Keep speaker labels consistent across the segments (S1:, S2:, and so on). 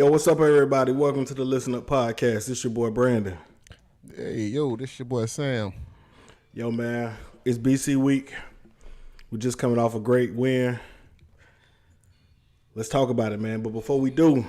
S1: Yo, what's up, everybody? Welcome to the Listen Up Podcast. This your boy Brandon.
S2: Hey, yo, this your boy Sam.
S1: Yo, man, it's BC week. We're just coming off a great win. Let's talk about it, man. But before we do,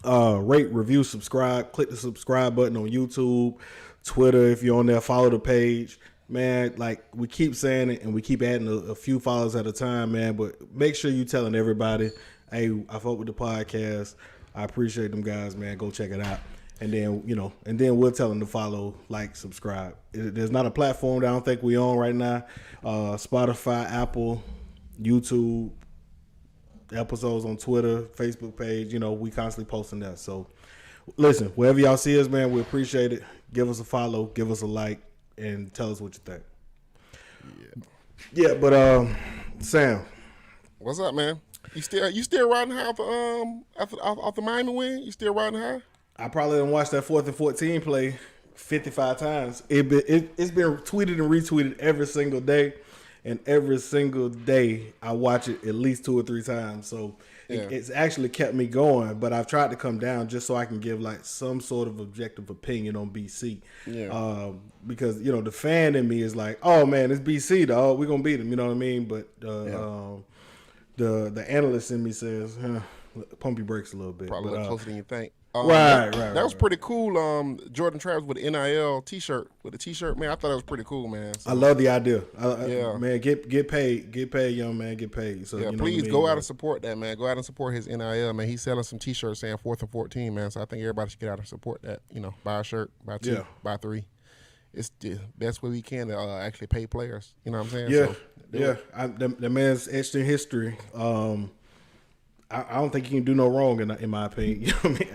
S1: rate, review, subscribe. Click the subscribe button on YouTube, Twitter. If you're on there, follow the page. Man, like we keep saying it and we keep adding a few followers at a time, man. But make sure you telling everybody, hey, I fuck with the podcast. I appreciate them guys, man. Go check it out. And then we'll tell them to follow, like, subscribe. There's not a platform that I don't think we on right now. Spotify, Apple, YouTube, episodes on Twitter, Facebook page. We constantly posting that. So, listen, wherever y'all see us, man, we appreciate it. Give us a follow, give us a like, and tell us what you think. Yeah, but Sam,
S2: what's up, man? You still riding high off the Miami win? You still riding high?
S1: I probably didn't watch that 4th and 14 play 55 times. It's been tweeted and retweeted every single day, and every single day I watch it at least 2 or 3 times. So it's actually kept me going. But I've tried to come down just so I can give like some sort of objective opinion on BC. Yeah. Because the fan in me is like, oh man, it's BC, dog. We're gonna beat them. You know what I mean? But the analyst in me says, pump your brakes a little bit.
S2: Probably a little closer than you think.
S1: Right.
S2: That was pretty cool. Jordan Travis with the NIL T-shirt, man. I thought that was pretty cool, man. So,
S1: I love the idea. Man, get paid, young man, get paid. So
S2: please go out and support that, man. Go out and support his NIL, man. He's selling some T-shirts saying 4th and 14, man. So I think everybody should get out and support that. Buy a shirt, buy 2, buy 3. It's the best way we can to actually pay players. You know what I'm saying?
S1: The man's etched in history. I don't think he can do no wrong in my opinion. You know what I mean?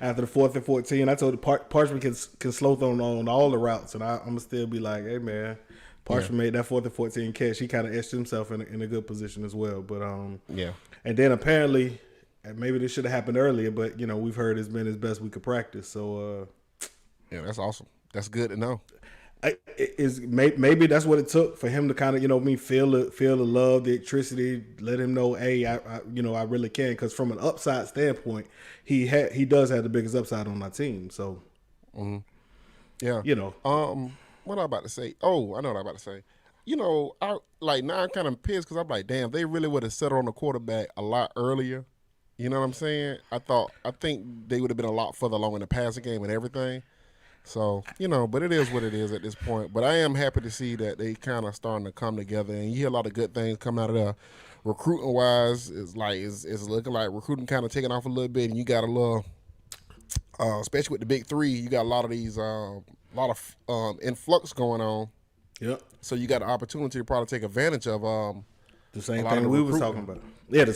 S1: After the 4th and 14, I told the Parchman can slow on all the routes, and I'm gonna still be like, hey man, Parchman made that 4th and 14 catch. He kind of etched himself in a good position as well. But and then apparently, maybe this should have happened earlier, but we've heard it's been his best week of practice. So
S2: that's awesome. That's good to know.
S1: Maybe that's what it took for him to kind of feel the love, the electricity, let him know, hey, I really can, because from an upside standpoint, he does have the biggest upside on my team. So
S2: what am I about to say? Oh, I know what I'm about to say. Now I'm kind of pissed because I'm like, damn, they really would have settled on the quarterback a lot earlier. You know what I'm saying? I think they would have been a lot further along in the passing game and everything. So, but it is what it is at this point. But I am happy to see that they kind of starting to come together, and you hear a lot of good things coming out of there. Recruiting wise, it's looking like recruiting kind of taking off a little bit, and you got a little, especially with the big 3, you got a lot of these, influx going on. Yep. So you got an opportunity to probably take advantage of
S1: the same thing we was talking about. Yeah, the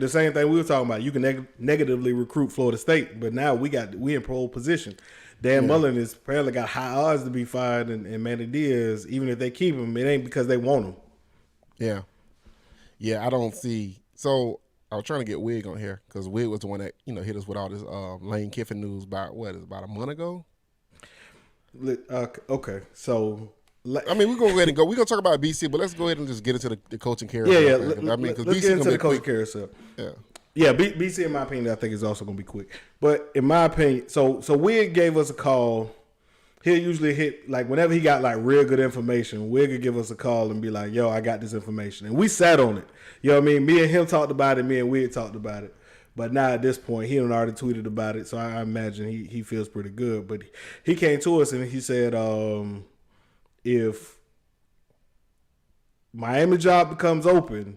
S1: same thing we were talking about. You can negatively recruit Florida State, but now we in pole position. Dan Mullen is apparently got high odds to be fired, and Manny Diaz, even if they keep him, it ain't because they want him.
S2: Yeah. Yeah, I don't see. So I was trying to get Wig on here because Wig was the one that, hit us with all this Lane Kiffin news about a month ago?
S1: Okay, so.
S2: I mean, we're going to go ahead and go. We're going to talk about BC, but let's go ahead and just get into the coaching carousel.
S1: Yeah. Let's get into the coaching carousel. Yeah. Yeah, BC, in my opinion, I think is also going to be quick. But in my opinion, so Wig gave us a call. He'll usually hit, like, whenever he got, like, real good information, Wig would give us a call and be like, yo, I got this information. And we sat on it. You know what I mean? Me and him talked about it. Me and Wig talked about it. But now at this point, he had already tweeted about it, so I imagine he feels pretty good. But he came to us and he said, if Miami job becomes open,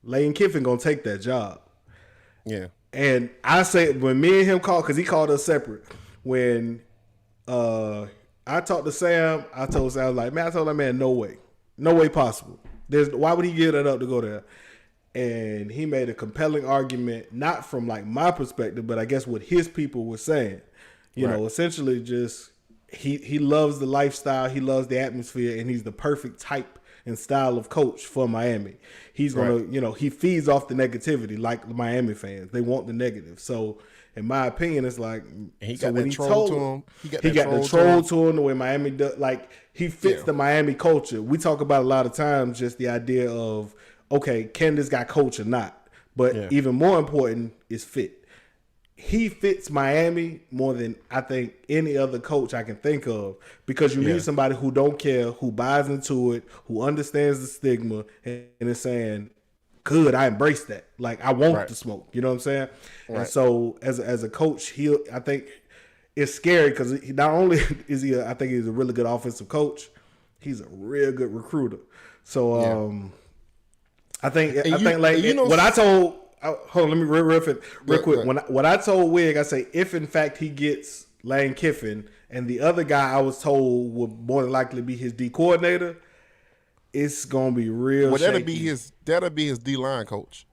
S1: Lane Kiffin going to take that job.
S2: Yeah.
S1: And I say, when me and him called, because he called us separate, when I talked to Sam, I told Sam, like, man, I told that man, no way possible. Why would he give that up to go there? And he made a compelling argument, not from like my perspective, but I guess what his people were saying. You know, essentially just he loves the lifestyle, he loves the atmosphere, and he's the perfect type and style of coach for Miami. He's gonna, he feeds off the negativity like the Miami fans. They want the negative. So in my opinion, it's like
S2: he got that troll to him.
S1: He got the troll to him the way Miami does. Like he fits the Miami culture. We talk about a lot of times just the idea of, okay, can this guy coach or not? But even more important is fit. he fits Miami more than I think any other coach I can think of, because you need somebody who don't care, who buys into it, who understands the stigma, and is saying, "Good, I embrace that. Like I want
S2: Right.
S1: the smoke." You know what I'm saying? And
S2: Right.
S1: so as a coach, I think it's scary because not only is I think he's a really good offensive coach, he's a real good recruiter. So
S2: Yeah.
S1: I think
S2: And
S1: like
S2: you know,
S1: what I told. Hold on, let me real quick.
S2: good.
S1: When I told Wig, I say if in fact he gets Lane Kiffin and the other guy I was told would more than likely be his D coordinator, it's gonna be real
S2: Well,
S1: shaky.
S2: that'll be his D line coach.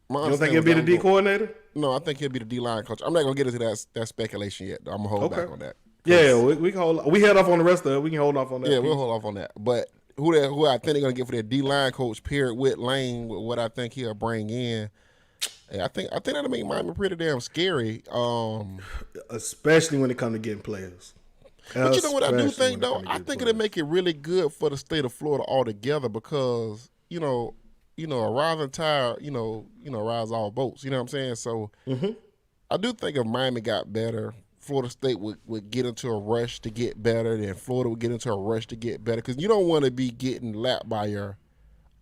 S2: My
S1: You don't think
S2: understanding
S1: he'll
S2: was
S1: be
S2: that
S1: the
S2: was
S1: D
S2: going.
S1: coordinator?
S2: No, I think he'll be the D line coach. I'm not gonna get into that speculation yet. I'm gonna hold
S1: Okay.
S2: back on that.
S1: Yeah, we can hold. We held off on the rest of it. We can hold off on that
S2: Yeah,
S1: piece.
S2: we'll hold off on that. But who I think they're gonna get for their D line coach paired with Lane, with what I think he'll bring in. I think that'll make Miami pretty damn scary.
S1: Especially when it comes to getting players.
S2: But you know what I do
S1: Especially
S2: think
S1: when it
S2: though?
S1: comes to
S2: I
S1: getting
S2: think it'll
S1: players.
S2: make it really good for the state of Florida altogether because a rising tide, rise all boats. You know what I'm saying? So I do think if Miami got better, Florida State would get into a rush to get better, then Florida would get into a rush to get better because you don't want to be getting lapped by your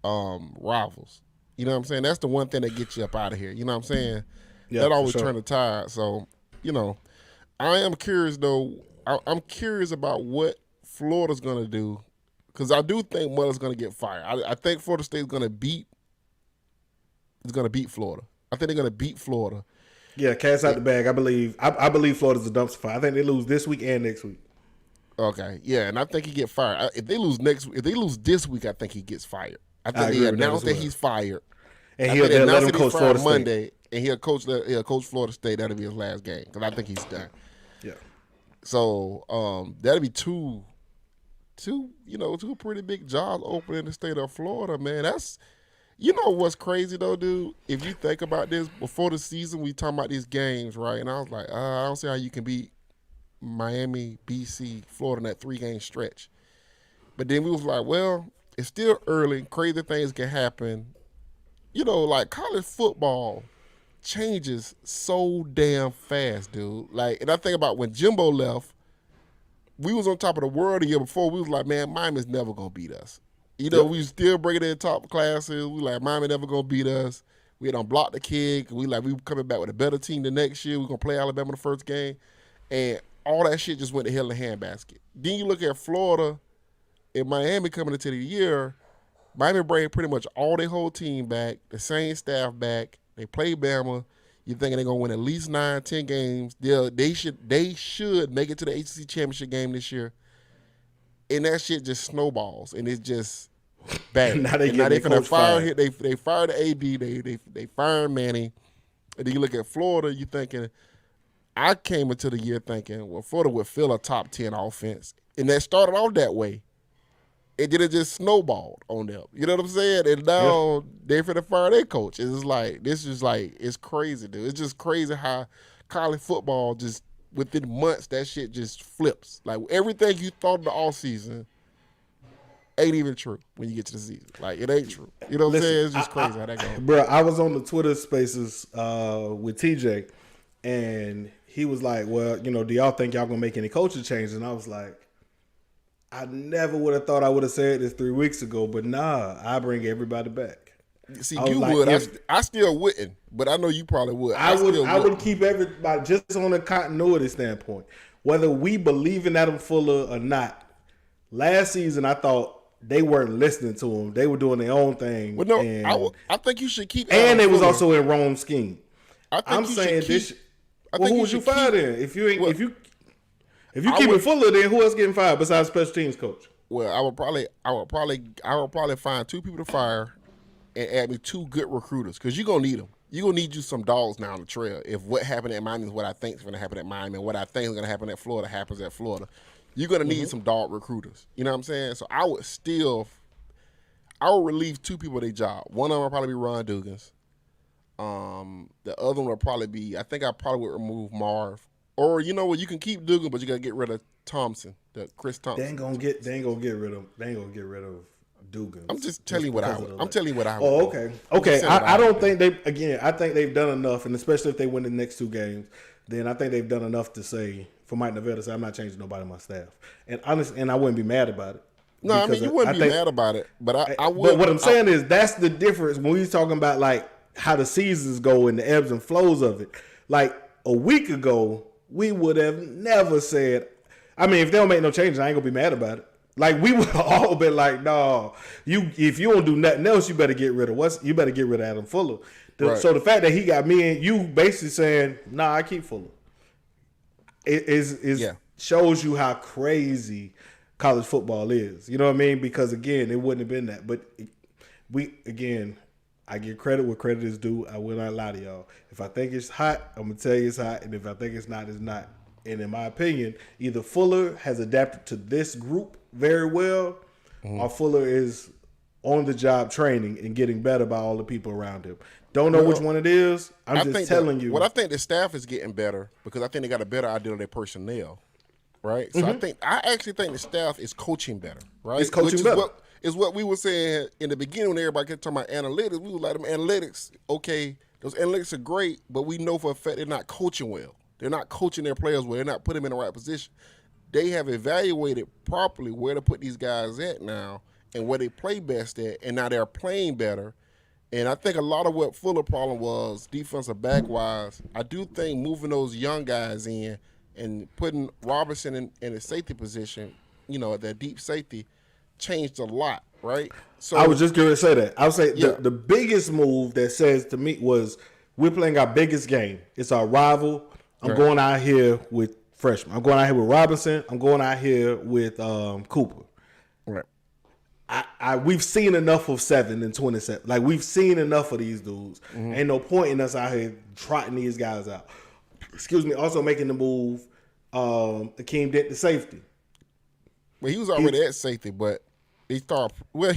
S2: rivals. You know what I'm saying? That's the one thing that gets you up out of here. You know what I'm saying?
S1: Yeah,
S2: That
S1: for
S2: always
S1: sure.
S2: turn the tide. So, I am curious though. I'm curious about what Florida's going to do because I do think Muller's going to get fired. I think Florida State's going to beat Florida. I think they're going to beat Florida.
S1: Yeah, cats out the bag. I believe. I believe Florida's a dumpster fire. I think they lose this week and next week.
S2: Okay, yeah, and I think he get fired. If they lose this week, I think he gets fired. I think
S1: I
S2: they
S1: agree with that
S2: announced
S1: as
S2: that
S1: well.
S2: he's fired.
S1: And
S2: I think they
S1: they'll let
S2: announced
S1: him
S2: that he's
S1: coach
S2: fired
S1: Florida State.
S2: Monday, and he'll coach Florida State. That'll be his last game because I think he's done.
S1: Yeah.
S2: So that'll be two pretty big jobs open in the state of Florida, man. That's what's crazy though, dude. If you think about this, before the season, we talking about these games, right? And I was like, I don't see how you can beat Miami, BC, Florida in that 3-game stretch. But then we was like, well, it's still early. Crazy things can happen. Like college football changes so damn fast, dude. Like, and I think about when Jimbo left, we was on top of the world the year before. We was like, man, Miami's never gonna beat us.
S1: Yep.
S2: We still bringing in top classes. We like Miami never gonna beat us. We don't block the kick. We coming back with a better team the next year. We gonna play Alabama the first game, and all that shit just went to hell in a handbasket. Then you look at Florida and Miami coming into the year. Miami bring pretty much all their whole team back, the same staff back. They play Bama. You're thinking they're gonna win at least 9, 10 games. They should make it to the ACC championship game this year. And that shit just snowballs, and it's just bad.
S1: Now they
S2: and
S1: get
S2: now they
S1: their
S2: finna
S1: coach
S2: fire
S1: fired.
S2: they fired the AD. They fired Manny. And then you look at Florida. You thinking, I came into the year thinking, well, Florida would fill a top 10 offense, and that started off that way. And then it just snowballed on them. You know what I'm saying? And now they're finna fire their coach. It's just like, it's crazy, dude. It's just crazy how college football just, within months, that shit just flips. Like, everything you thought in the offseason ain't even true when you get to the season. Like, it ain't true. You know what I'm saying? It's just crazy how that goes.
S1: Bro, I was on the Twitter Spaces with TJ, and he was like, "Well, do y'all think y'all gonna make any coaching changes?" And I was like, I never would have thought I would have said this 3 weeks ago, but nah, I bring everybody back.
S2: See,
S1: I was
S2: you
S1: like,
S2: would.
S1: if-
S2: I still wouldn't, but I know you probably would.
S1: I
S2: still
S1: would keep everybody just on a continuity standpoint, whether we believe in Adam Fuller or not. Last season, I thought they weren't listening to him; they were doing their own thing.
S2: Well, no,
S1: and,
S2: I think you should keep.
S1: and
S2: Adam
S1: they was
S2: Fuller.
S1: also in Rome's scheme.
S2: I think
S1: I'm
S2: you
S1: saying
S2: should
S1: this.
S2: keep,
S1: Well, who would you fire then? If you ain't,
S2: Well,
S1: if you keep it Fuller, then who else getting fired besides special teams coach?
S2: Well, I would probably find 2 people to fire and add me 2 good recruiters because you're gonna need them. You're gonna need you some dogs now on the trail. If what happened at Miami is what I think is gonna happen at Miami, and what I think is gonna happen at Florida happens at Florida, you're gonna need some dog recruiters. You know what I'm saying? So I would relieve 2 people of their job. One of them will probably be Ron Dugans. The other one will probably be, I think I probably would remove Marv. Or you know what, you can keep Dugan, but you gotta get rid of Thompson, the Chris Thompson.
S1: They ain't gonna get rid of Dugans.
S2: I'm just telling you what I would. I'm telling you what I would.
S1: Oh, okay. Okay. I don't think they. Again, I think they've done enough, and especially if they win the next 2 games, then I think they've done enough to say for Mike Nevada to say I'm not changing nobody on my staff, and honestly, and I wouldn't be mad about it.
S2: No, I mean you wouldn't be mad about it, but I would.
S1: But what I'm saying is that's the difference when we're talking about like how the seasons go and the ebbs and flows of it. Like a week ago, we would have never said. I mean, if they don't make no changes, I ain't gonna be mad about it. Like we would all been like, no, if you don't do nothing else, you better get rid of Adam Fuller.
S2: Right.
S1: So the fact that he got me and you basically saying, nah, I keep Fuller. It shows you how crazy college football is. You know what I mean? Because again, it wouldn't have been that. But I give credit where credit is due. I will not lie to y'all. If I think it's hot, I'm gonna tell you it's hot, and if I think it's not, it's not. And in my opinion, either Fuller has adapted to this group very well, or Fuller is on the job training and getting better by all the people around him. Don't know which one it is. I'm just telling you.
S2: Well, I think the staff is getting better because I think they got a better idea of their personnel, right? So I actually think the staff is coaching better, right?
S1: It's coaching better.
S2: Is what we were saying in the beginning when everybody kept talking about analytics. We were like, them analytics, okay, those analytics are great, but we know for a fact they're not coaching well. They're not coaching their players well. They're not putting them in the right position. They have evaluated properly where to put these guys at now and where they play best at, and now they're playing better. And I think a lot of what Fuller problem was defensive back-wise, I do think moving those young guys in and putting Robertson in a safety position, at that deep safety, changed a lot, right? So
S1: I was just going to say that. I would say the biggest move that says to me was we're playing our biggest game. It's our rival. I'm going out here with freshmen. I'm going out here with Robinson. I'm going out here with Cooper.
S2: Right.
S1: We've seen enough of 7 and 27. Like, we've seen enough of these dudes. Ain't no point in us out here trotting these guys out. Excuse me. Also making the move, Akeem Dent to safety.
S2: Well, he was already at safety, but he thought. Well,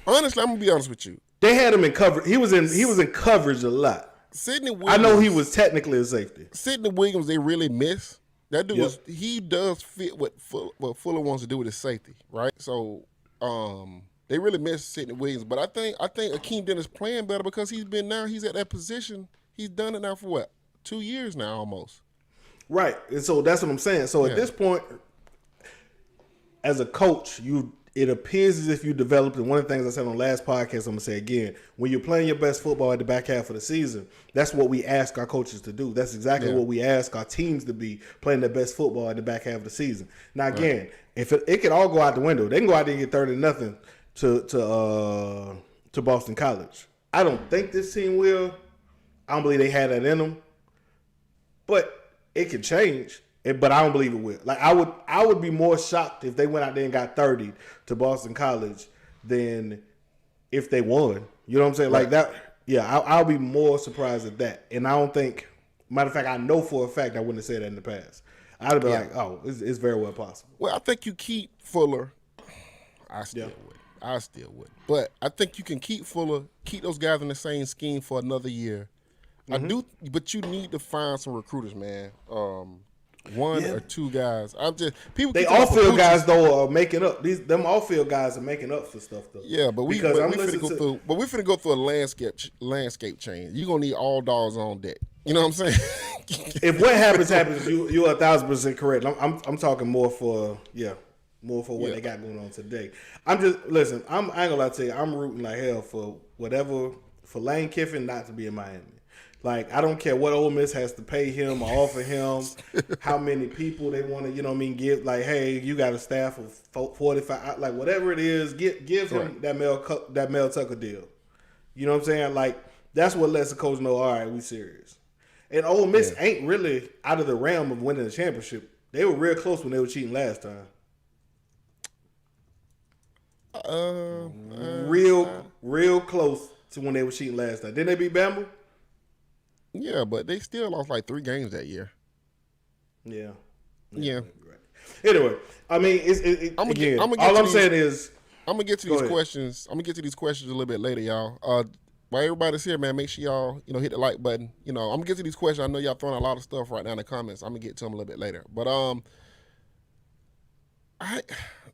S2: honestly, I'm gonna be honest with you.
S1: They had him in coverage. He was in coverage a lot.
S2: Sidney Williams,
S1: I know he was technically a safety.
S2: Sidney Williams, they really miss. That dude he does fit what Fuller wants to do with his safety, right? So they really miss Sidney Williams. But I think Akeem Dent is playing better because he's at that position. He's done it now for what? 2 years now almost.
S1: Right. And so that's what I'm saying. So at this point, as a coach, it appears as if you developed, and one of the things I said on the last podcast, I'm going to say again, when you're playing your best football at the back half of the season, that's what we ask our coaches to do. That's exactly what we ask our teams to be, playing their best football at the back half of the season. Now, again, if it could all go out the window. They can go out there and get 30-0 to Boston College. I don't think this team will. I don't believe they had that in them. But it could change. But I don't believe it will. Like I would be more shocked if they went out there and got 30 to Boston College than if they won. You know what I'm saying? Like that. Yeah, I'll be more surprised at that. And I don't think. Matter of fact, I know for a fact I wouldn't have said that in the past. I'd have been like, oh, it's very well possible.
S2: Well, I think you keep Fuller. I still would. But I think you can keep Fuller, keep those guys in the same scheme for another year. I do, but you need to find some recruiters, man. One or 2 guys.
S1: They off-field guys though are making up. Them off-field guys are making up for stuff though.
S2: Yeah, but we finna go through a landscape change. You're gonna need all dogs on deck. You know what I'm saying?
S1: If what happens, you're 1,000% correct. I'm talking more for what they got going on today. I ain't gonna lie to you. I'm rooting like hell for Lane Kiffin not to be in Miami. Like, I don't care what Ole Miss has to pay him or offer him, how many people they want to, give. Like, hey, you got a staff of 45, like whatever it is, give him that Mel Tucker deal. You know what I'm saying? Like, that's what lets the coach know, all right, we serious. And Ole Miss ain't really out of the realm of winning the championship. They were real close when they were cheating last time. Real close to when they were cheating last time. Didn't they beat Bama?
S2: Yeah, but they still lost like 3 games that year.
S1: Yeah.
S2: Right.
S1: Anyway, I mean, I'm gonna get to these
S2: questions. I'm gonna get to these questions a little bit later, y'all. While everybody's here, man, make sure y'all hit the like button. I'm gonna get to these questions. I know y'all throwing a lot of stuff right now in the comments. I'm gonna get to them a little bit later. But I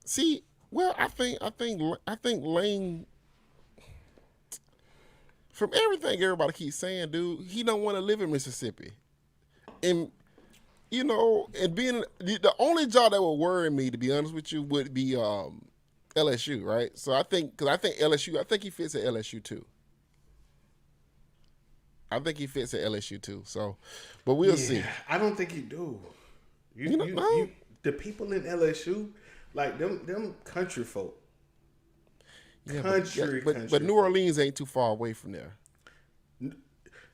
S2: see Well, I think Lane. From everything everybody keeps saying, dude, he don't want to live in Mississippi, and and being the only job that would worry me, to be honest with you, would be LSU, right? So because I think LSU, I think he fits at LSU too. I think he fits at LSU too. So, but we'll see.
S1: I don't think he do. The people in LSU, like them country folk.
S2: Yeah,
S1: Country,
S2: but New Orleans ain't too far away from there.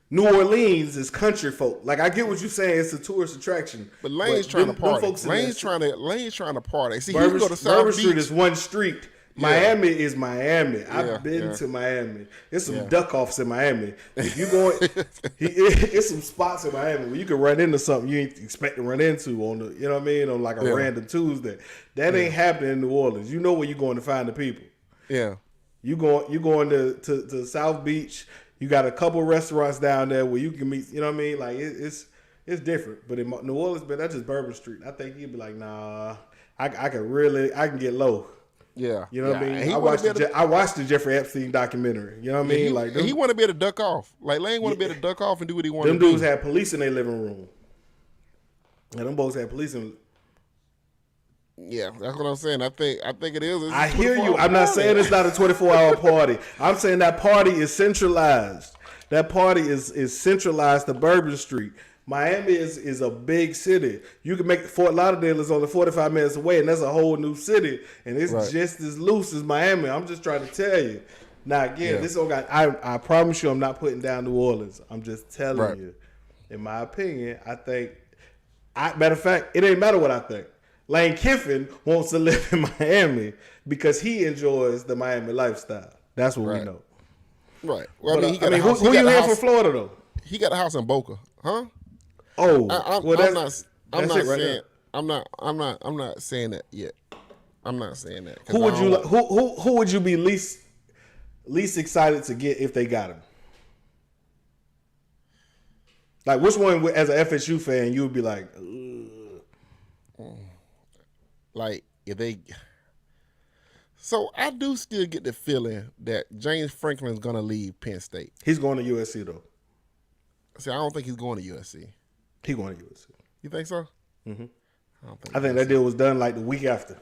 S1: New Orleans is country folk. Like, I get what you're saying. It's a tourist attraction.
S2: But Lane's trying to party. Lane's trying to party. See,
S1: Bourbon,
S2: he can go to South
S1: Bourbon
S2: Beach.
S1: Street is one street.
S2: Yeah.
S1: Miami is Miami. I've been to Miami. There's some duck offs in Miami. If you going, it's some spots in Miami where you can run into something you ain't expect to run into on the, you know what I mean, on like a random Tuesday. That ain't happening in New Orleans. You know where you're going to find the people.
S2: Yeah.
S1: You going to South Beach. You got a couple restaurants down there where you can meet. You know what I mean? Like it's different. But in New Orleans, man, that's just Bourbon Street. I think he'd be like, nah, I can get low.
S2: Yeah,
S1: you know what I mean. I watched the Jeffrey Epstein documentary. You know what I mean?
S2: He want to be able to duck off. Like Lane want to be able to duck off and do what he want to do.
S1: Them dudes had police in their living room. And them boys had police in.
S2: Yeah, that's what I'm saying. I think it is.
S1: I hear you. I'm not saying it's not a 24-hour party. I'm saying that party is centralized. That party is centralized to Bourbon Street. Miami is a big city. You can make Fort Lauderdale is only 45 minutes away, and that's a whole new city, and it's just as loose as Miami. I'm just trying to tell you. Now again, this don't got. I promise you, I'm not putting down New Orleans. I'm just telling you. In my opinion, I think. Matter of fact, it ain't matter what I think. Lane Kiffin wants to live in Miami because he enjoys the Miami lifestyle. That's what we know.
S2: Right. Well,
S1: but, who you here from Florida though?
S2: He got a house in Boca, huh?
S1: Oh,
S2: I'm not saying that yet. I'm not saying that.
S1: Who would you be least excited to get if they got him? Like, which one, as an FSU fan, you would be like, ugh.
S2: Like, if they. So I do still get the feeling that James Franklin's gonna leave Penn State.
S1: He's going to USC though.
S2: See, I don't think he's going to USC.
S1: He's going to USC.
S2: You think so?
S1: Mm-hmm. I think that deal was done like the week after.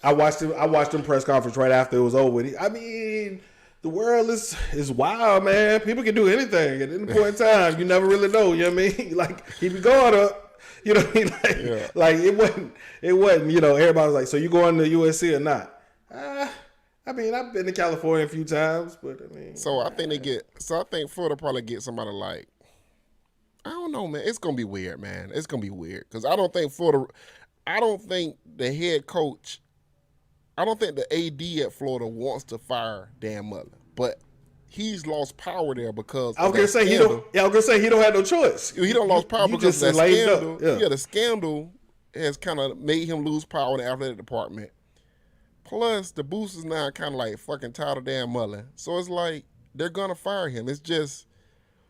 S1: I watched him press conference right after it was over. I mean, the world is wild, man. People can do anything at any point in time. You never really know. You know what I mean? Like, he be going up. You know what I mean? Like it wasn't. You know, everybody was like, "So you going to USC or not?" I mean, I've been to California a few times, but I mean.
S2: So I think Florida probably get somebody like. I don't know, man. It's gonna be weird, man. It's gonna be weird because I don't think the head coach. I don't think the AD at Florida wants to fire Dan Mullen, but he's lost power there because
S1: I was gonna say he don't have no choice.
S2: He don't lost power because of that scandal. Yeah, the scandal has kind of made him lose power in the athletic department. Plus, the boosters now kind of like fucking tired of Dan Mullen, so it's like they're gonna fire him. It's just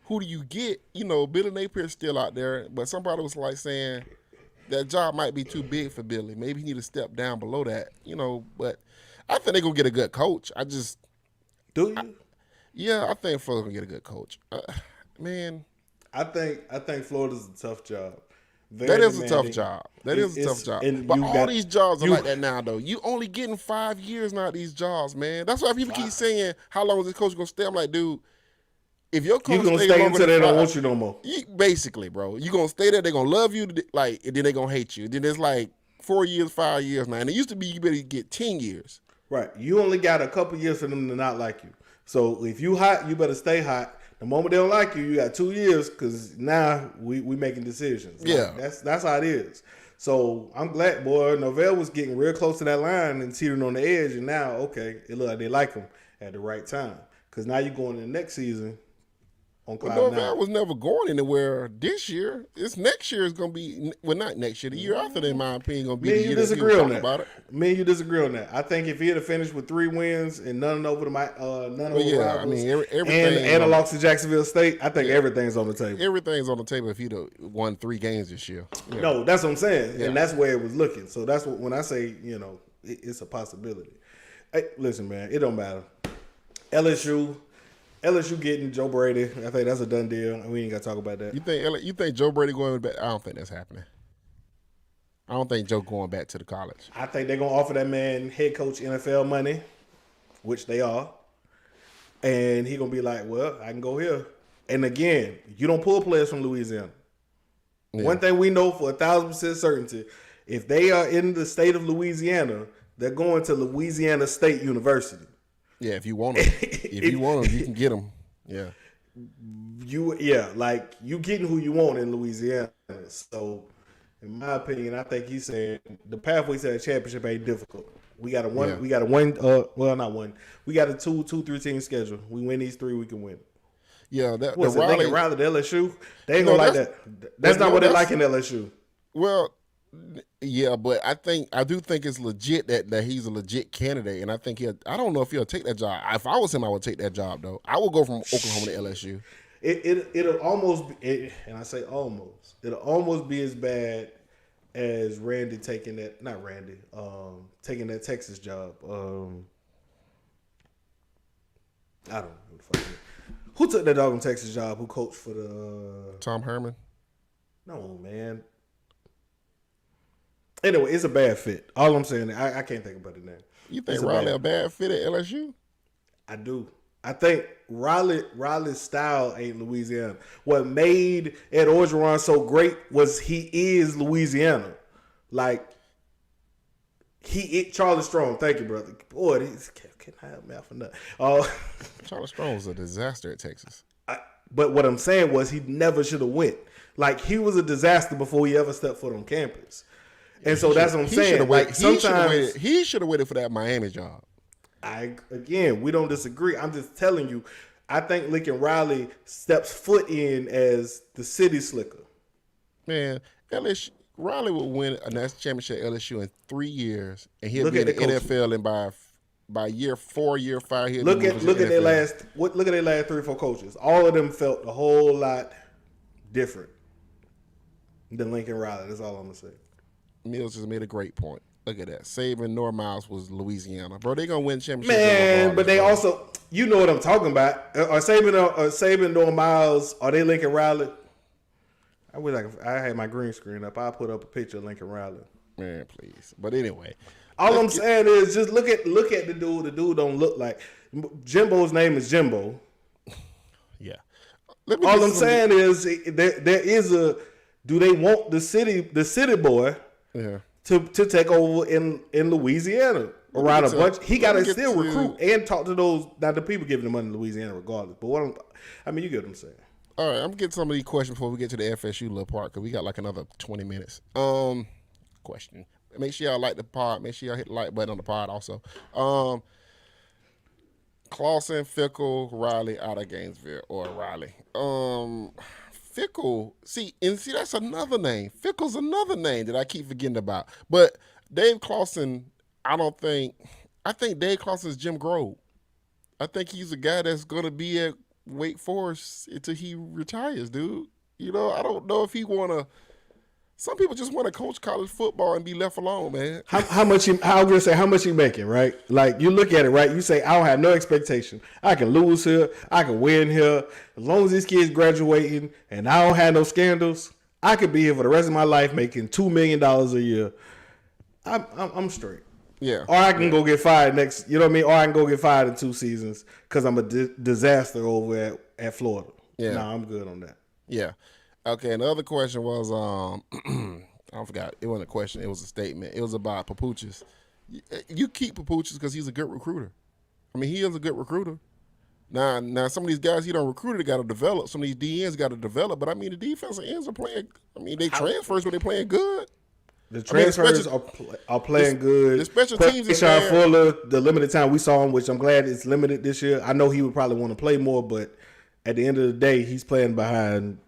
S2: who do you get? You know, Billy Napier's still out there, but somebody was like saying that job might be too big for Billy. Maybe he need to step down below that. You know, but I think they're gonna get a good coach. I think Florida's gonna get a good coach. Man,
S1: I think Florida's a tough job.
S2: That is a tough job. But all these jobs are like that now, though. You only getting 5 years now at these jobs, man. That's why people keep saying, "How long is this coach gonna stay?" I'm like, dude, if your coach
S1: gonna stay until they don't want you no more.
S2: Basically, bro, you gonna stay there. They're gonna love you, like, and then they're gonna hate you. Then it's like 4 years, 5 years now, and it used to be you better get 10 years.
S1: Right. You only got a couple years for them to not like you. So if you hot, you better stay hot. The moment they don't like you, you got 2 years because now we making decisions. Like, that's how it is. So I'm glad, boy. Novell was getting real close to that line and teetering on the edge, and now it look like they like him at the right time because now you're going to the next season.
S2: Novell was never going anywhere this year. It's next year is going to be, well, not next year. The year after, in my opinion, going to be the year that people talk about it.
S1: Me and you disagree on that. I think if he had finished with 3 wins and none over the rivals,
S2: I mean, everything
S1: and a loss to Jacksonville State, I think everything's on the table.
S2: Everything's on the table if he'd have won 3 games this year.
S1: Yeah. No, that's what I'm saying, and that's where it was looking. So that's what when I say, it's a possibility. Hey, listen, man, it don't matter. LSU getting Joe Brady. I think that's a done deal. We ain't got to talk about that.
S2: You think Joe Brady going back? I don't think that's happening. I don't think Joe going back to the college.
S1: I think they're gonna offer that man head coach NFL money, which they are, and he gonna be like, "Well, I can go here." And again, you don't pull players from Louisiana. Yeah. One thing we know for 1,000% certainty: if they are in the state of Louisiana, they're going to Louisiana State University.
S2: Yeah, if you want them, you can get them. Yeah,
S1: like you getting who you want in Louisiana. So, in my opinion, I think he's saying the pathway to that championship ain't difficult. We got a one. Yeah. We got a one. Well, not one. We got a 2-3 team schedule. We win these 3, we can win.
S2: Yeah, that
S1: what's the Raleigh, the LSU? They ain't gonna like that. That's not what they like in LSU.
S2: Well, yeah, but I do think it's legit that he's a legit candidate, and I think I don't know if he'll take that job. If I was him, I would take that job though. I would go from Oklahoma to LSU.
S1: It'll almost be, and I say almost. It'll almost be as bad as Randy taking that. Not Randy. Taking that Texas job. I don't know who the fuck. Who took that dog in Texas job? Who coached for the
S2: Tom Herman?
S1: No, man. Anyway, it's a bad fit. All I'm saying, I can't think about it now.
S2: You think Riley a bad fit at LSU?
S1: I do. I think Riley's style ain't Louisiana. What made Ed Orgeron so great was he is Louisiana. Like, Charlie Strong. Thank you, brother. Boy, can I have mouth or not?
S2: Charlie Strong was a disaster at Texas.
S1: But what I'm saying was he never should have went. Like, he was a disaster before he ever stepped foot on campus. And so that's what I'm saying. Like, sometimes
S2: he should have waited for that Miami job.
S1: We don't disagree. I'm just telling you, I think Lincoln Riley steps foot in as the city slicker.
S2: Man, Riley would win a national championship at LSU in 3 years, and he'll be in the NFL. And by year 4, year 5, he'll
S1: look at their last 3 or 4 coaches. All of them felt a whole lot different than Lincoln Riley. That's all I'm gonna say.
S2: Mills just made a great point. Look at that. Saban nor Miles was Louisiana. Bro, they going to win championship.
S1: Man, but they also, you know what I'm talking about. Are Saban nor Miles, are they Lincoln Riley? I had my green screen up. I'll put up a picture of Lincoln Riley.
S2: Man, please. But anyway.
S1: All I'm saying is just look at the dude. The dude don't look like. Jimbo's name is Jimbo.
S2: Yeah.
S1: All I'm saying is there is a, do they want the city boy to take over in Louisiana around a bunch? He got to still recruit and talk to those, not the people giving the money in Louisiana regardless. But you get what I'm saying.
S2: All right, I'm getting some of these questions before we get to the FSU little part because we got like another 20 minutes. Question. Make sure y'all like the pod. Make sure y'all hit the like button on the pod also. Clausen, Fickle, Riley out of Gainesville or Riley. Fickle, see, that's another name. Fickle's another name that I keep forgetting about. But Dave Clausen, I think Dave Clausen is Jim Grove. I think he's a guy that's going to be at Wake Forest until he retires, dude. You know, I don't know if he want to. Some people just want to coach college football and be left alone, man.
S1: How much he making, right? Like, you look at it, right? You say, I don't have no expectation. I can lose here. I can win here. As long as these kids graduating and I don't have no scandals, I could be here for the rest of my life making $2 million a year. I'm straight.
S2: Yeah.
S1: Or I can go get fired next, you know what I mean? Or I can go get fired in 2 seasons because I'm a disaster over at Florida. Yeah. Nah, I'm good on that.
S2: Yeah. Okay, and the other question was, I forgot. It wasn't a question. It was a statement. It was about Papuchis. You keep Papuchis because he's a good recruiter. I mean, he is a good recruiter. Now, some of these guys he don't recruit, they got to develop. Some of these DNs got to develop. But, I mean, the defensive ends are playing. I mean, they transfers, but they're playing good.
S1: The transfers are playing good.
S2: The special teams is
S1: Sean Fuller, the limited time we saw him, which I'm glad it's limited this year. I know he would probably want to play more, but at the end of the day, he's playing behind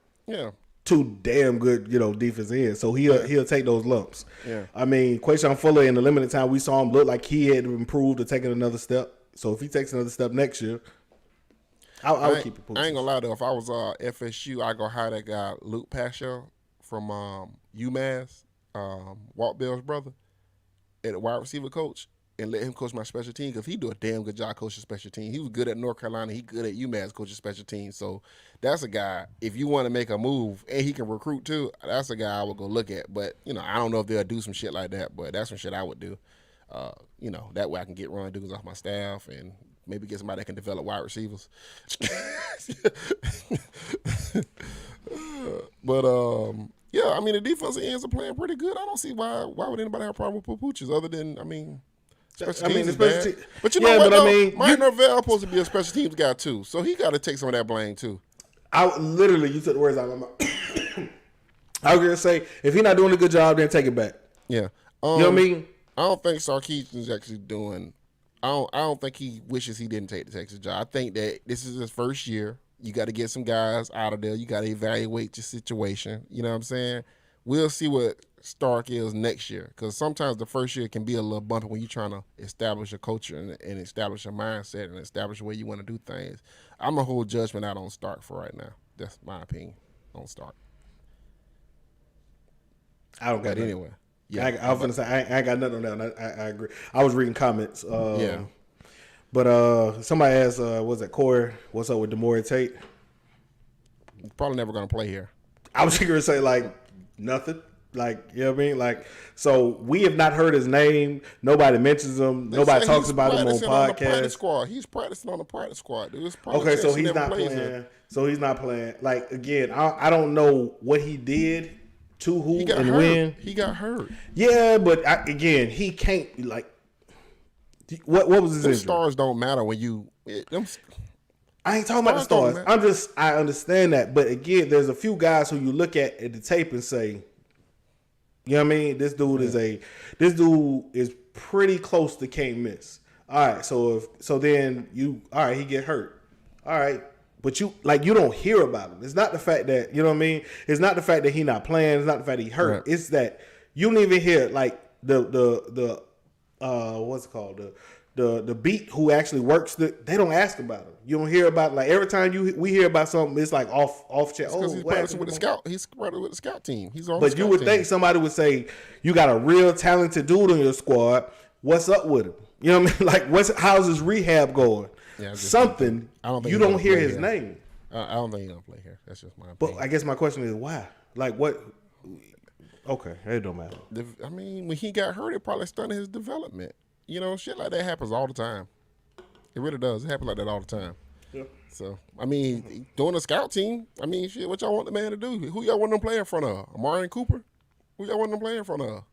S1: 2 damn good, defense ends. So he'll take those lumps.
S2: Yeah.
S1: I mean, Quayshawn Fuller in the limited time we saw him look like he had improved or taken another step. So if he takes another step next year, I would keep it.
S2: I ain't gonna lie though. If I was FSU, I go hire that guy Luke Pascal from UMass, Walt Bell's brother. at a wide receiver coach and let him coach my special team because he do a damn good job coaching special team. He was good at North Carolina. He good at UMass coaching special team. So that's a guy, if you want to make a move and he can recruit too, that's a guy I would go look at. But, I don't know if they'll do some shit like that, but that's some shit I would do. That way I can get run dudes off my staff and maybe get somebody that can develop wide receivers. But yeah, I mean the defensive ends are playing pretty good. I don't see why would anybody have a problem with Papuchis other than special teams is bad. But you know what? Though? Mike Norvell supposed to be a special teams guy too, so he got to take some of that blame too.
S1: You took the words out of my mouth. I was gonna say if he's not doing a good job, then take it back.
S2: Yeah,
S1: you know what I mean.
S2: I don't think Sarkisian's actually doing. I don't think he wishes he didn't take the Texas job. I think that this is his first year. You got to get some guys out of there. You got to evaluate your situation. You know what I'm saying? We'll see what Stark is next year because sometimes the first year can be a little bumpy when you're trying to establish a culture and establish a mindset and establish where you want to do things. I'm going to hold judgment out on Stark for right now. That's my opinion on Stark.
S1: I don't got
S2: it anyway. Yeah,
S1: I was going to say, I ain't got nothing on that. I agree. I was reading comments.
S2: Yeah.
S1: But somebody asked, was it Corey, what's up with Demore Tate?
S2: Probably never going to play here.
S1: I was going to say, nothing. You know what I mean? So we have not heard his name. Nobody mentions him. Nobody talks about him on podcasts.
S2: He's practicing on the practice squad.
S1: Okay, so he's not playing. So he's not playing. Again, I don't know what he did to who and
S2: hurt.
S1: When.
S2: He got hurt.
S1: Yeah, but again, he can't, what was his injury?
S2: Stars don't matter when you.
S1: I ain't talking about the stars. I understand that. But again, there's a few guys who you look at the tape and say, you know what I mean? This dude is pretty close to can't miss. All right, so then he get hurt. All right. But you don't hear about him. It's not the fact that, you know what I mean? It's not the fact that he not playing. It's not the fact that he hurt. Right. It's that you don't even hear the what's it called? The beat who actually works they don't ask about him. You don't hear about every time we hear about something, it's off chat.
S2: Because he's practicing with the scout. He's practicing with the scout team. He's on.
S1: But you would think somebody would say, you got a real talented dude on your squad. What's up with him? You know what I mean? How's his rehab going? Yeah, something. You don't hear his name.
S2: I don't think he's gonna play here. That's just my
S1: But
S2: opinion.
S1: I guess my question is why? What? Okay, it don't matter.
S2: When he got hurt, it probably stunted his development. Shit like that happens all the time. It really does. It happens like that all the time. Yeah. So, doing a scout team, shit, what y'all want the man to do? Who y'all want them play in front of? Amari Cooper? Who y'all want them play in front of?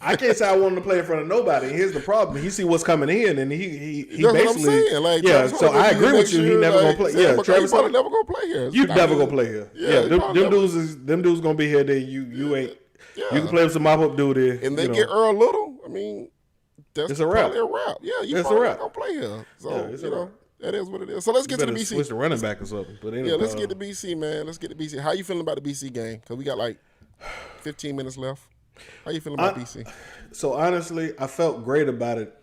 S1: I can't say I want him to play in front of nobody. Here's the problem: he see what's coming in, and he
S2: that's basically. What I'm saying.
S1: Yeah, so I agree with you. He never gonna play. Yeah,
S2: Travis probably never gonna play here.
S1: You never gonna play here. Yeah, them dudes gonna be here. Then you ain't. Yeah. You can play with some mop up duty.
S2: And they get Earl Little. That's
S1: a wrap.
S2: Probably a wrap. Yeah, you probably not gonna play here. So that is what it is. So let's get to the BC.
S1: Switch the running back or something. But anyway,
S2: let's get to BC, man. Let's get to BC. How you feeling about the BC game? Because we got 15 minutes left. How you feeling about BC?
S1: So honestly, I felt great about it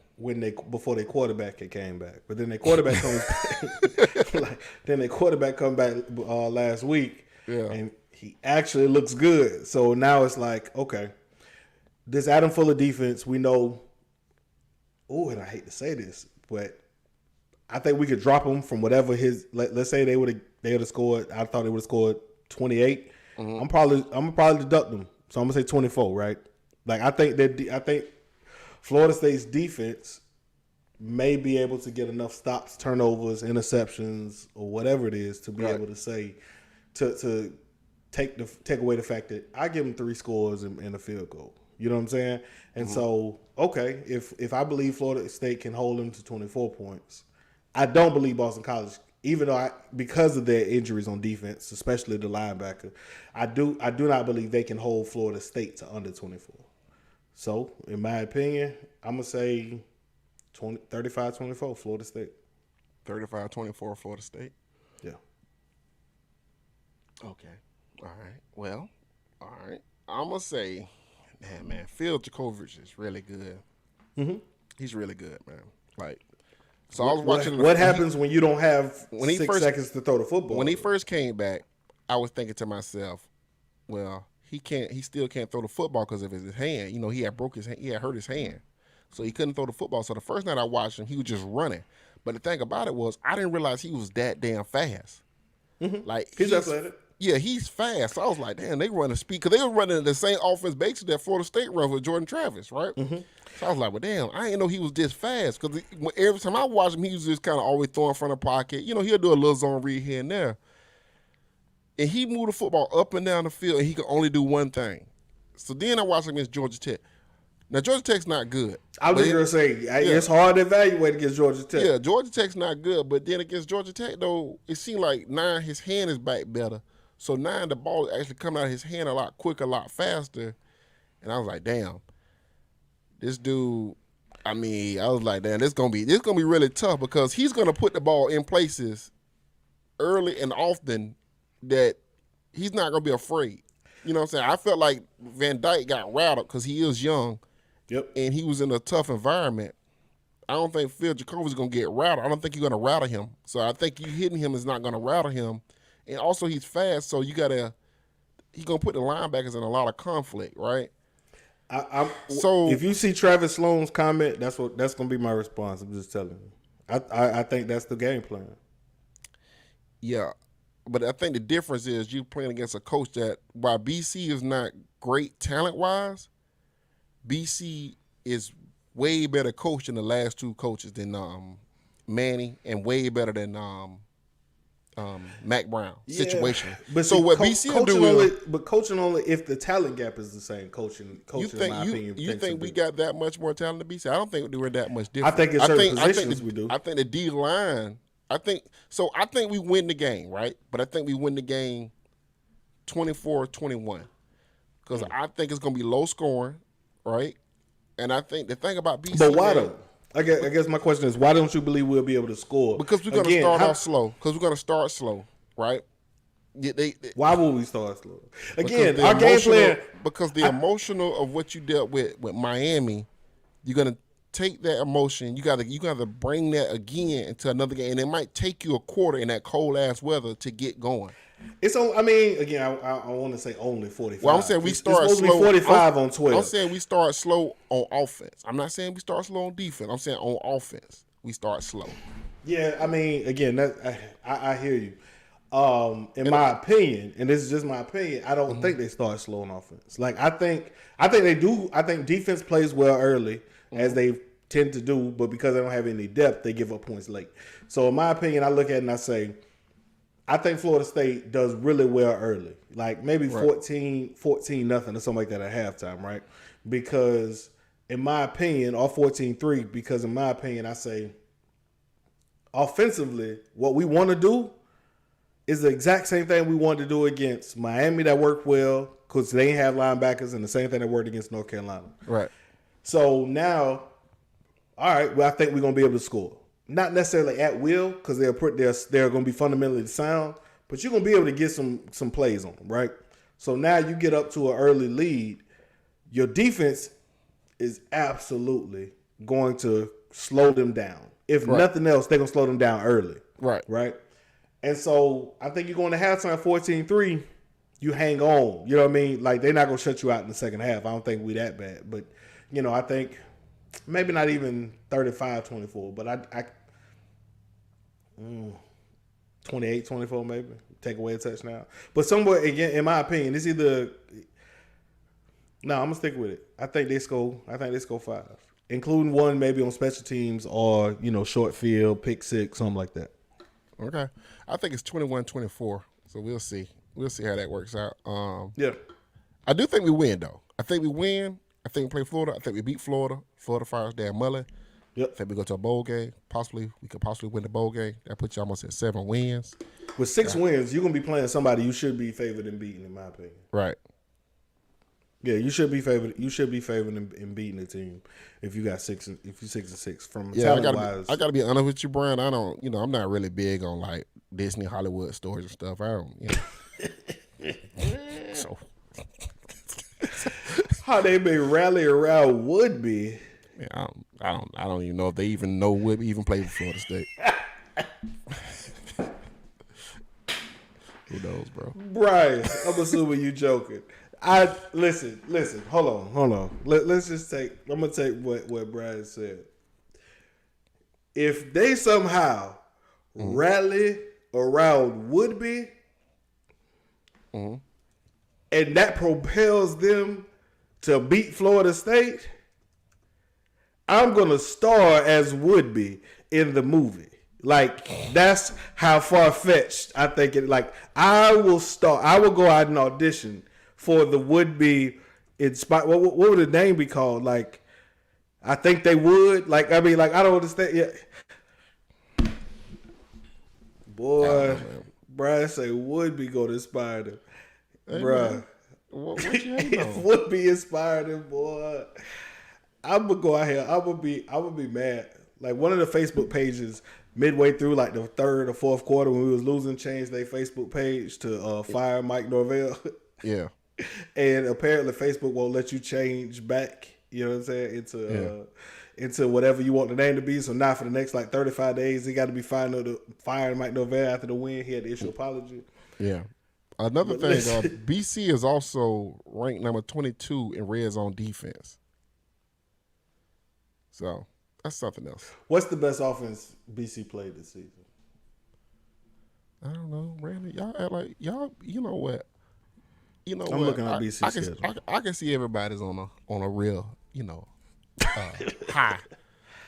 S1: before their quarterback came back. But then their quarterback comes back. Then their quarterback come back last week.
S2: Yeah.
S1: And he actually looks good. So now it's okay. This Adam Fuller defense, we know. Oh, and I hate to say this, but I think we could drop him from whatever his. Let's say they would have scored. I thought they would have scored 28. Mm-hmm. I'm probably deduct them. So I'm gonna say 24, right? I think Florida State's defense may be able to get enough stops, turnovers, interceptions, or whatever it is to be able to say to take away the fact that I give them 3 scores and a field goal. You know what I'm saying? And so, okay, if I believe Florida State can hold them to 24 points, I don't believe Boston College. Even though because of their injuries on defense, especially the linebacker, I do not believe they can hold Florida State to under 24. So, in my opinion, I'm going to say 35-24 Florida State.
S2: 35-24 Florida State?
S1: Yeah.
S2: Okay. All right. Well, all right. I'm going to say, man, Phil Jakovich is really good.
S1: Mm-hmm.
S2: He's really good, man. So I was watching.
S1: What happens when you don't have 6 seconds to throw the football?
S2: When he first came back, I was thinking to myself, well, he still can't throw the football because of his hand. You know, he had hurt his hand, so he couldn't throw the football. So the first night I watched him, he was just running. But the thing about it was, I didn't realize he was that damn fast. Like
S1: He's athletic.
S2: Yeah, he's fast. So I was like, damn, they running speed because they were running the same offense basically that Florida State run with Jordan Travis, right? So I was like, well, damn, I didn't know he was this fast because every time I watched him, he was just kind of always throwing front of pocket. You know, he'll do a little zone read here and there. And he moved the football up and down the field, and he could only do one thing. So then I watched him against Georgia Tech. Now, Georgia Tech's not good.
S1: I was just going to say, it's hard to evaluate against Georgia Tech.
S2: Yeah, Georgia Tech's not good. But then against Georgia Tech, though, it seemed like his hand is back better. So the ball is actually coming out of his hand a lot quicker, a lot faster. And I was like, damn, this dude, I was like, damn, this gonna be really tough because he's gonna put the ball in places early and often that he's not gonna be afraid. You know what I'm saying? I felt like Van Dyke got rattled because he is young.
S1: Yep.
S2: And he was in a tough environment. I don't think Phil Jacoby's gonna get rattled. I don't think you're gonna rattle him. So I think you hitting him is not gonna rattle him. And also he's fast, so he's gonna put the linebackers in a lot of conflict, right?
S1: So if you see Travis Sloan's comment, that's gonna be my response. I'm just telling you. I think that's the game plan.
S2: Yeah. But I think the difference is you playing against a coach that while BC is not great talent wise, BC is way better coach than the last two coaches than Manny and way better than Mac Brown situation.
S1: But
S2: so
S1: see,
S2: what BC will do
S1: but coaching only if the talent gap is the same. Coaching
S2: you
S1: in my opinion.
S2: You think we got that much more talent than BC? I don't think we're that much different.
S1: I think in certain positions we do.
S2: I think the D line. I think we win the game, right? But I think we win the game 24-21 because I think it's going to be low scoring, right? And I think the thing about BC,
S1: but why though? I guess my question is, why don't you believe we'll be able to score?
S2: Because we're going to start off slow. Because we're going to start slow, right?
S1: Why would we start slow? Again, our game plan.
S2: Because the emotional of what you dealt with Miami, you're going to take that emotion. You got to bring that again into another game, and it might take you a quarter in that cold ass weather to get going.
S1: It's again, I want to say only 45.
S2: Well, I'm saying we start
S1: it's
S2: slow.
S1: 45 on 12.
S2: I'm saying we start slow on offense. I'm not saying we start slow on defense. I'm saying on offense we start slow.
S1: Yeah, again, I hear you. In my opinion, and this is just my opinion, I don't think they start slow on offense. Like I think they do. I think defense plays well early, as they tend to do, but because they don't have any depth, they give up points late. So in my opinion, I look at it and I say, I think Florida State does really well early. Like maybe 14-0 or something like that at halftime, right? Because in my opinion, or 14-3, because in my opinion, I say offensively, what we want to do is the exact same thing we wanted to do against Miami that worked well because they have linebackers, and the same thing that worked against North Carolina.
S2: Right.
S1: So now, all right, well, I think we're going to be able to score. Not necessarily at will because they're going to be fundamentally sound, but you're going to be able to get some plays on them, right? So now you get up to an early lead. Your defense is absolutely going to slow them down. If nothing else, they're going to slow them down early.
S2: Right.
S1: Right? And so I think you're going to halftime 14-3, you hang on. You know what I mean? Like, they're not going to shut you out in the second half. I don't think we that bad. But, I think maybe not even 35-24, but 28-24 maybe. Take away a touchdown. But somewhere, again, in my opinion, it's either – no, I'm going to stick with it. I think they score 5, including one maybe on special teams or, short field, pick six, something like that.
S2: Okay. I think it's 21-24, so we'll see. We'll see how that works out.
S1: Yeah.
S2: I do think we win, though. I think we win. I think we play Florida. I think we beat Florida. Florida fires Dan Mullen.
S1: Yep.
S2: I think we go to a bowl game. We could possibly win the bowl game. That puts you almost at 7 wins.
S1: With 6 wins, you're going to be playing somebody you should be favored in beating, in my opinion.
S2: Right.
S1: Yeah, you should be favored. You should be favored in beating the team if you got 6. If you're 6-6 from talent wise.
S2: I gotta be honest with you, Brian. I don't. I'm not really big on like Disney Hollywood stories and stuff. I don't. So
S1: how they may rally around Woodby.
S2: Yeah, I don't even know if they even know Woodby even played for Florida State. Who knows, bro?
S1: Brian, I'm assuming you joking. I listen. Hold on. Let's just take. I'm gonna take what Brad said. If they somehow rally around Woodby, and that propels them to beat Florida State, I'm gonna star as Woodby in the movie. Like, that's how far fetched I think it. Like, I will go out and audition for the Woodby inspired. What would the name be called? Like, I think they would. Like, I mean, like, I don't understand. Yeah. Boy, Brian say Woodby go to inspire them.
S2: Hey,
S1: Bruh.
S2: What you hating
S1: If
S2: on?
S1: Woodby inspired them, boy, I'm gonna go out here. I'm gonna be mad. Like, one of the Facebook pages midway through like the third or fourth quarter when we was losing, changed their Facebook page to fire Mike Norvell.
S2: Yeah.
S1: And apparently Facebook won't let you change back, you know what I'm saying, into whatever you want the name to be. So now for the next like 35 days, he got to be firing Mike Norvell after the win. He had to issue an apology.
S2: Yeah. Another thing, BC is also ranked number 22 in red zone defense. So that's something else.
S1: What's the best offense BC played this season?
S2: I don't know, Randy. Y'all act like y'all. You know what?
S1: I'm looking at BC schedule.
S2: I can see everybody's on a real, high.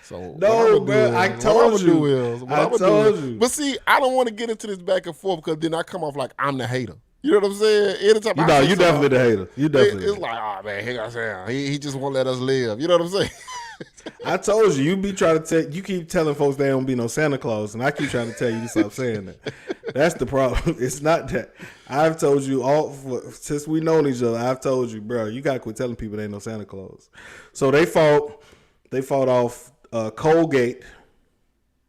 S2: So
S1: no, bro, I told you.
S2: But see, I don't want to get into this back and forth because then I come off like I'm the hater. You know what I'm saying? Anytime
S1: you definitely the hater. You definitely.
S2: It's like, oh man, he just won't let us live. You know what I'm saying?
S1: I told you, you keep telling folks they don't be no Santa Claus, and I keep trying to tell you to stop saying that. That's the problem. It's not that. I've told you since we known each other. I've told you, bro, you gotta quit telling people they ain't no Santa Claus. So they fought off Colgate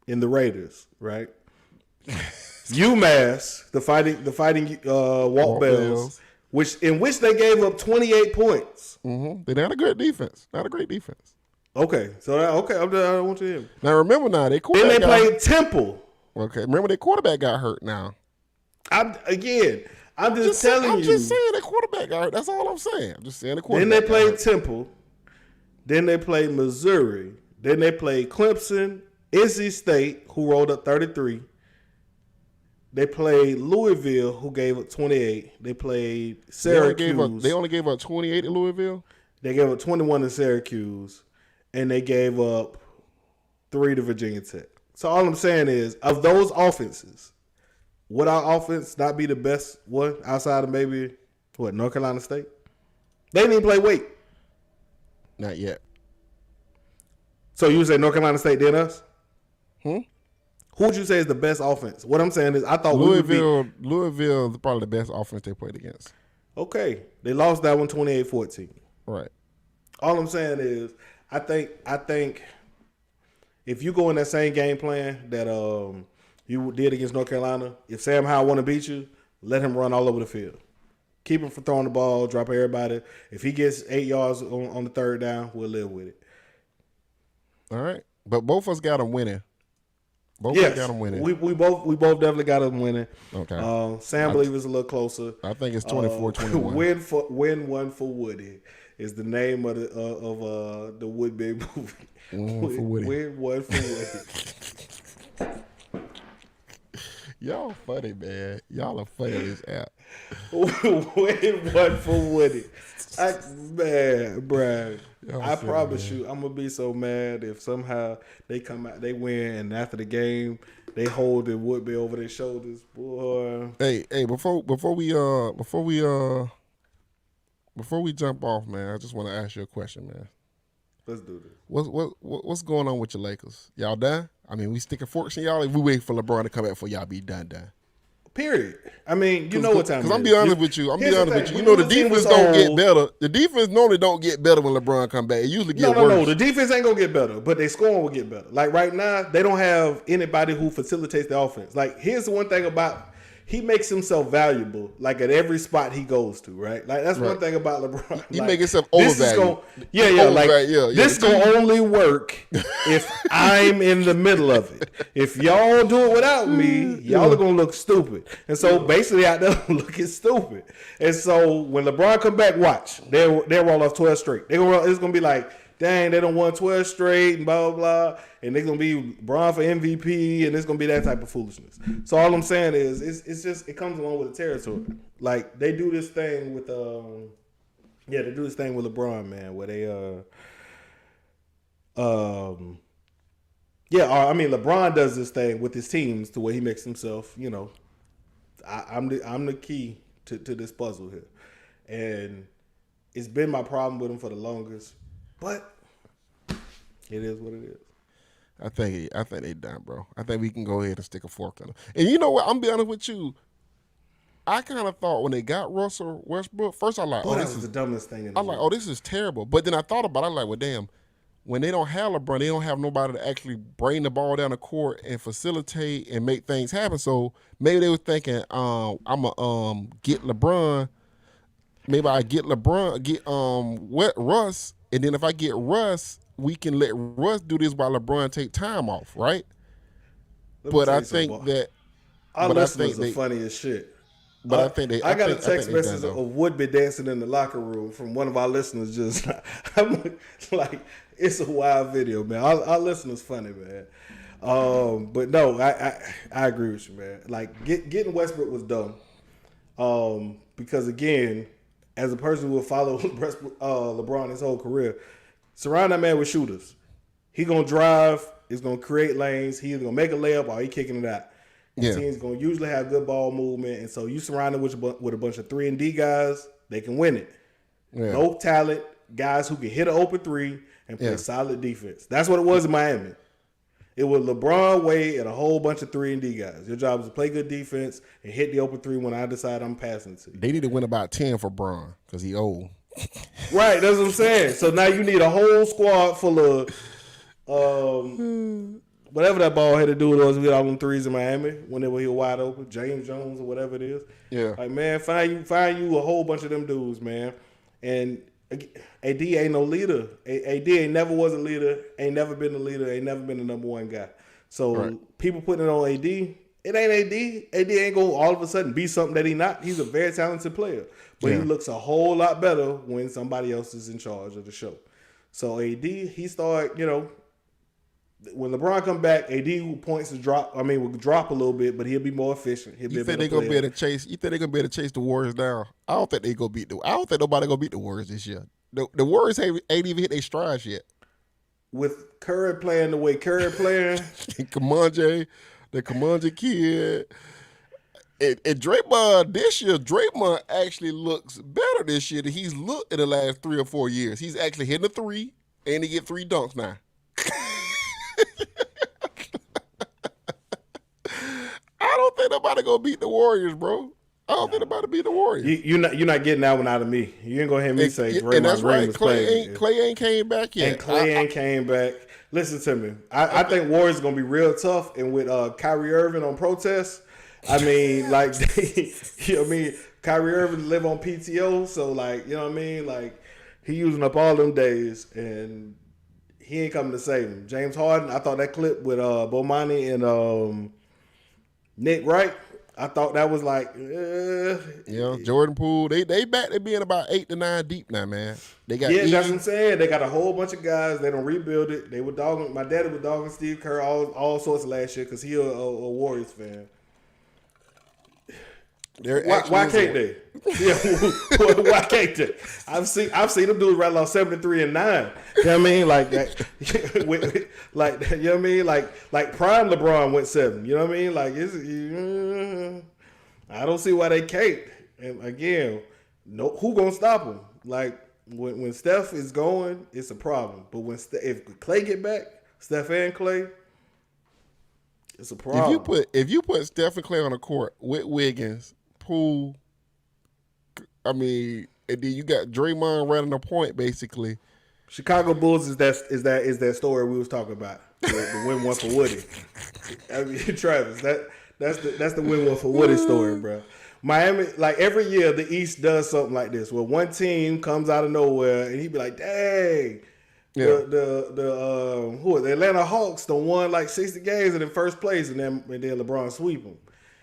S1: in the Raiders, right? UMass, the fighting Walt Bells, which they gave up 28 points.
S2: Mm-hmm. They had a good defense. Not a great defense.
S1: Okay, so I don't want you to hear me.
S2: Now remember, they quarterback.
S1: Then they played Temple.
S2: Okay, remember their quarterback got hurt. Now,
S1: I'm just telling you.
S2: I'm just saying their quarterback got hurt. That's all I'm saying. I'm just saying the quarterback.
S1: Then they played Temple. Then they played Missouri. Then they played Clemson, NC State, who rolled up 33. They played Louisville, who gave up 28. They played Syracuse.
S2: They only gave up 28 in Louisville?
S1: They gave up 21 in Syracuse. And they gave up 3 to Virginia Tech. So all I'm saying is, of those offenses, would our offense not be the best one outside of maybe, North Carolina State? They didn't even play weight.
S2: Not yet.
S1: So you say North Carolina State did us?
S2: Who
S1: would you say is the best offense? What I'm saying is, I thought
S2: Louisville is probably the best offense they played against.
S1: Okay. They lost that one 28-14.
S2: Right.
S1: All I'm saying is, I think if you go in that same game plan that you did against North Carolina, if Sam Howell want to beat you, let him run all over the field. Keep him from throwing the ball, drop everybody. If he gets 8 yards on the third down, we'll live with it.
S2: All right. But both of us got them winning. Both of us got them winning.
S1: We both definitely got them winning.
S2: Okay.
S1: Sam believe it's a little closer.
S2: I think it's 24-21.
S1: Win one for Woody is the name of the Woodby movie. Win one for Woody.
S2: Y'all funny, man. Y'all are funny in this app.
S1: Win one for Woody. Man, Brad, I promise you, I'm gonna be so mad if somehow they come out, they win, and after the game, they hold the Woodby over their shoulders, boy.
S2: Hey, before we jump off, man, I just want to ask you a question, man.
S1: Let's do this.
S2: What's going on with your Lakers? Y'all done? I mean, we sticking forks in y'all. If we wait for LeBron to come back for y'all, be done.
S1: Period. I mean, you know what time it is.
S2: Because I'm be honest with you. You know the defense don't get better. The defense normally don't get better when LeBron come back. It usually get worse.
S1: No. The defense ain't gonna get better, but their scoring will get better. Like right now, they don't have anybody who facilitates the offense. Like here's the one thing about he makes himself valuable, like at every spot he goes to, right? Like that's one thing about LeBron.
S2: He
S1: like,
S2: make himself
S1: this is
S2: overvalued.
S1: This gonna only work if I'm in the middle of it. If y'all do it without me, y'all are gonna look stupid. And so basically out there looking stupid. And so when LeBron come back, watch, they'll roll off 12 straight. It's gonna be like, dang, they don't won 12 straight and blah, blah, blah. And they're going to be LeBron for MVP, and it's going to be that type of foolishness. So all I'm saying is it's just, it comes along with the territory. Like, they do this thing with, they do this thing with LeBron, man, where they, LeBron does this thing with his teams to where he makes himself, you know, I'm the key to this puzzle here. And it's been my problem with him for the longest. But it is what it is.
S2: I think they done, bro. I think we can go ahead and stick a fork in them. And you know what? I'm be honest with you. I kind of thought when they got Russell Westbrook, first I like,
S1: this is the dumbest thing in the world.
S2: This is terrible. But then I thought about it, I'm like, well, damn, when they don't have LeBron, they don't have nobody to actually bring the ball down the court and facilitate and make things happen. So maybe they were thinking, I'm gonna get LeBron. Maybe I get Russ. And then if I get Russ, we can let Russ do this while LeBron take time off, right? But I think that
S1: our listeners are funny as shit.
S2: But
S1: I got a text message of Woodby dancing in the locker room from one of our listeners. Just I'm like, it's a wild video, man. Our listeners funny, man. But no, I agree with you, man. Like getting Westbrook was dumb. Because again, as a person who will follow LeBron his whole career, surround that man with shooters. He gonna drive. He's gonna create lanes. He's gonna make a layup or he kicking it out. The team's gonna usually have good ball movement, and so you surround him with a bunch of 3-and-D guys. They can win it. Yeah. No talent guys who can hit an open three and play solid defense. That's what it was in Miami. It was LeBron, Wade, and a whole bunch of 3-and-D guys. Your job is to play good defense and hit the open three when I decide I'm passing to you.
S2: They need to win about 10 for Bron because he old.
S1: Right, that's what I'm saying. So now you need a whole squad full of whatever that ball had to do with us with all them threes in Miami whenever he was wide open, James Jones or whatever it is.
S2: Yeah.
S1: Like, man, find you a whole bunch of them dudes, man. And AD ain't no leader. AD ain't never was a leader, ain't never been a leader, ain't never been the number one guy. So people putting it on AD, it ain't AD. AD ain't going to all of a sudden be something that he not. He's a very talented player. But he looks a whole lot better when somebody else is in charge of the show. So AD, he started, you know, when LeBron come back, AD points will drop a little bit, but he'll be more efficient. You think they're gonna be able to chase?
S2: You think they're gonna be able to chase the Warriors down? I don't think nobody gonna beat the Warriors this year. The Warriors ain't even hit their strides yet.
S1: With Curry playing the way Curry playing,
S2: the Kamanje kid, and Draymond this year, Draymond actually looks better this year than he's looked in the last 3 or 4 years. He's actually hitting a three, and he get 3 dunks now. I don't think nobody gonna beat the Warriors, bro. I don't think nobody beat the Warriors.
S1: You're not getting that one out of me. You ain't gonna hear me say Draymond Green was playing.
S2: Clay ain't came back yet.
S1: And Clay ain't came back. Listen to me. I think Warriors gonna be real tough. And with Kyrie Irving on protest, I mean, like, you know what I mean? Kyrie Irving live on PTO, so like, you know what I mean? Like, he using up all them days, and he ain't coming to save him. James Harden, I thought that clip with Bomani and Nick Wright, I thought that was like,
S2: Jordan Poole, they back to being about 8 to 9 deep now, man. They got
S1: that's what I'm saying. They got a whole bunch of guys. They don't rebuild it. They were dogging. My daddy was dogging Steve Kerr all sorts of last year because he a Warriors fan. Why can't they? Yeah, why can't they? I've seen them do it right along 73 and 9. You know what I mean? Like that. Like you know what I mean? Like prime LeBron went 7. You know what I mean? Like I don't see why they can't. And again, who gonna stop them? Like when Steph is going, it's a problem. But if Clay get back, Steph and Clay, it's a problem.
S2: If you put Steph and Clay on the court with Wiggins, Poole, and then you got Draymond running the point basically.
S1: Chicago Bulls is that story we was talking about. The win one for Woody. I mean, Travis, That's the win-win for Woody story, bro. Miami, like every year, the East does something like this, where one team comes out of nowhere and he be like, "Dang,
S2: Yeah.
S1: the Atlanta Hawks done won like 60 games and in first place, and then LeBron sweep them."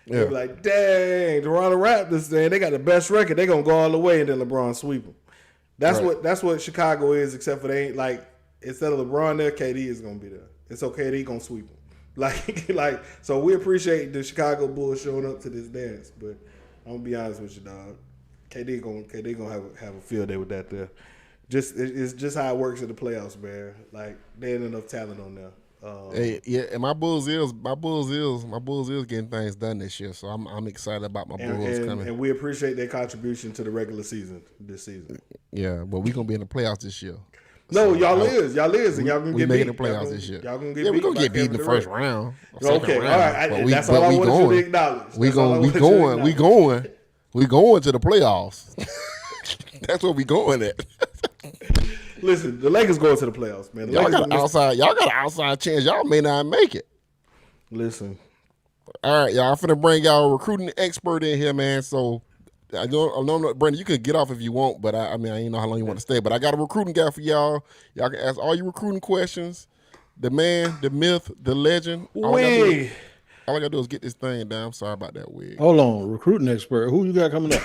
S2: Yeah.
S1: They be like, "Dang, Toronto Raptors, man, they got the best record. They gonna go all the way, and then LeBron sweep them." That's what Chicago is, except for they ain't like instead of LeBron there, KD is gonna be there. And so KD gonna sweep them. Like so we appreciate the Chicago Bulls showing up to this dance, but I'm gonna be honest with you, dog. KD gonna have a field day with that there. It's just how it works in the playoffs, man. Like there ain't enough talent on there.
S2: And my Bulls is getting things done this year, so I'm excited about my Bulls coming.
S1: And we appreciate their contribution to the regular season this season.
S2: Yeah, but we gonna be in the playoffs this year.
S1: No, y'all is, and y'all gonna get beat.
S2: We making the playoffs this year.
S1: Y'all gonna get
S2: beat.
S1: We
S2: gonna get beat in the first round.
S1: Okay, all right. That's all I wanted you to acknowledge.
S2: We going to the playoffs. That's what we going at.
S1: Listen, the Lakers going to the playoffs, man.
S2: Y'all got an outside chance. Y'all may not make it.
S1: Listen.
S2: All right, y'all. I'm finna bring y'all a recruiting expert in here, man. So I know, Brandon, you can get off if you want, but I ain't know how long you want to stay. But I got a recruiting guy for y'all. Y'all can ask all your recruiting questions. The man, the myth, the legend. All I gotta do is get this thing down. I'm sorry about that wig.
S3: Hold on, recruiting expert. Who you got coming up?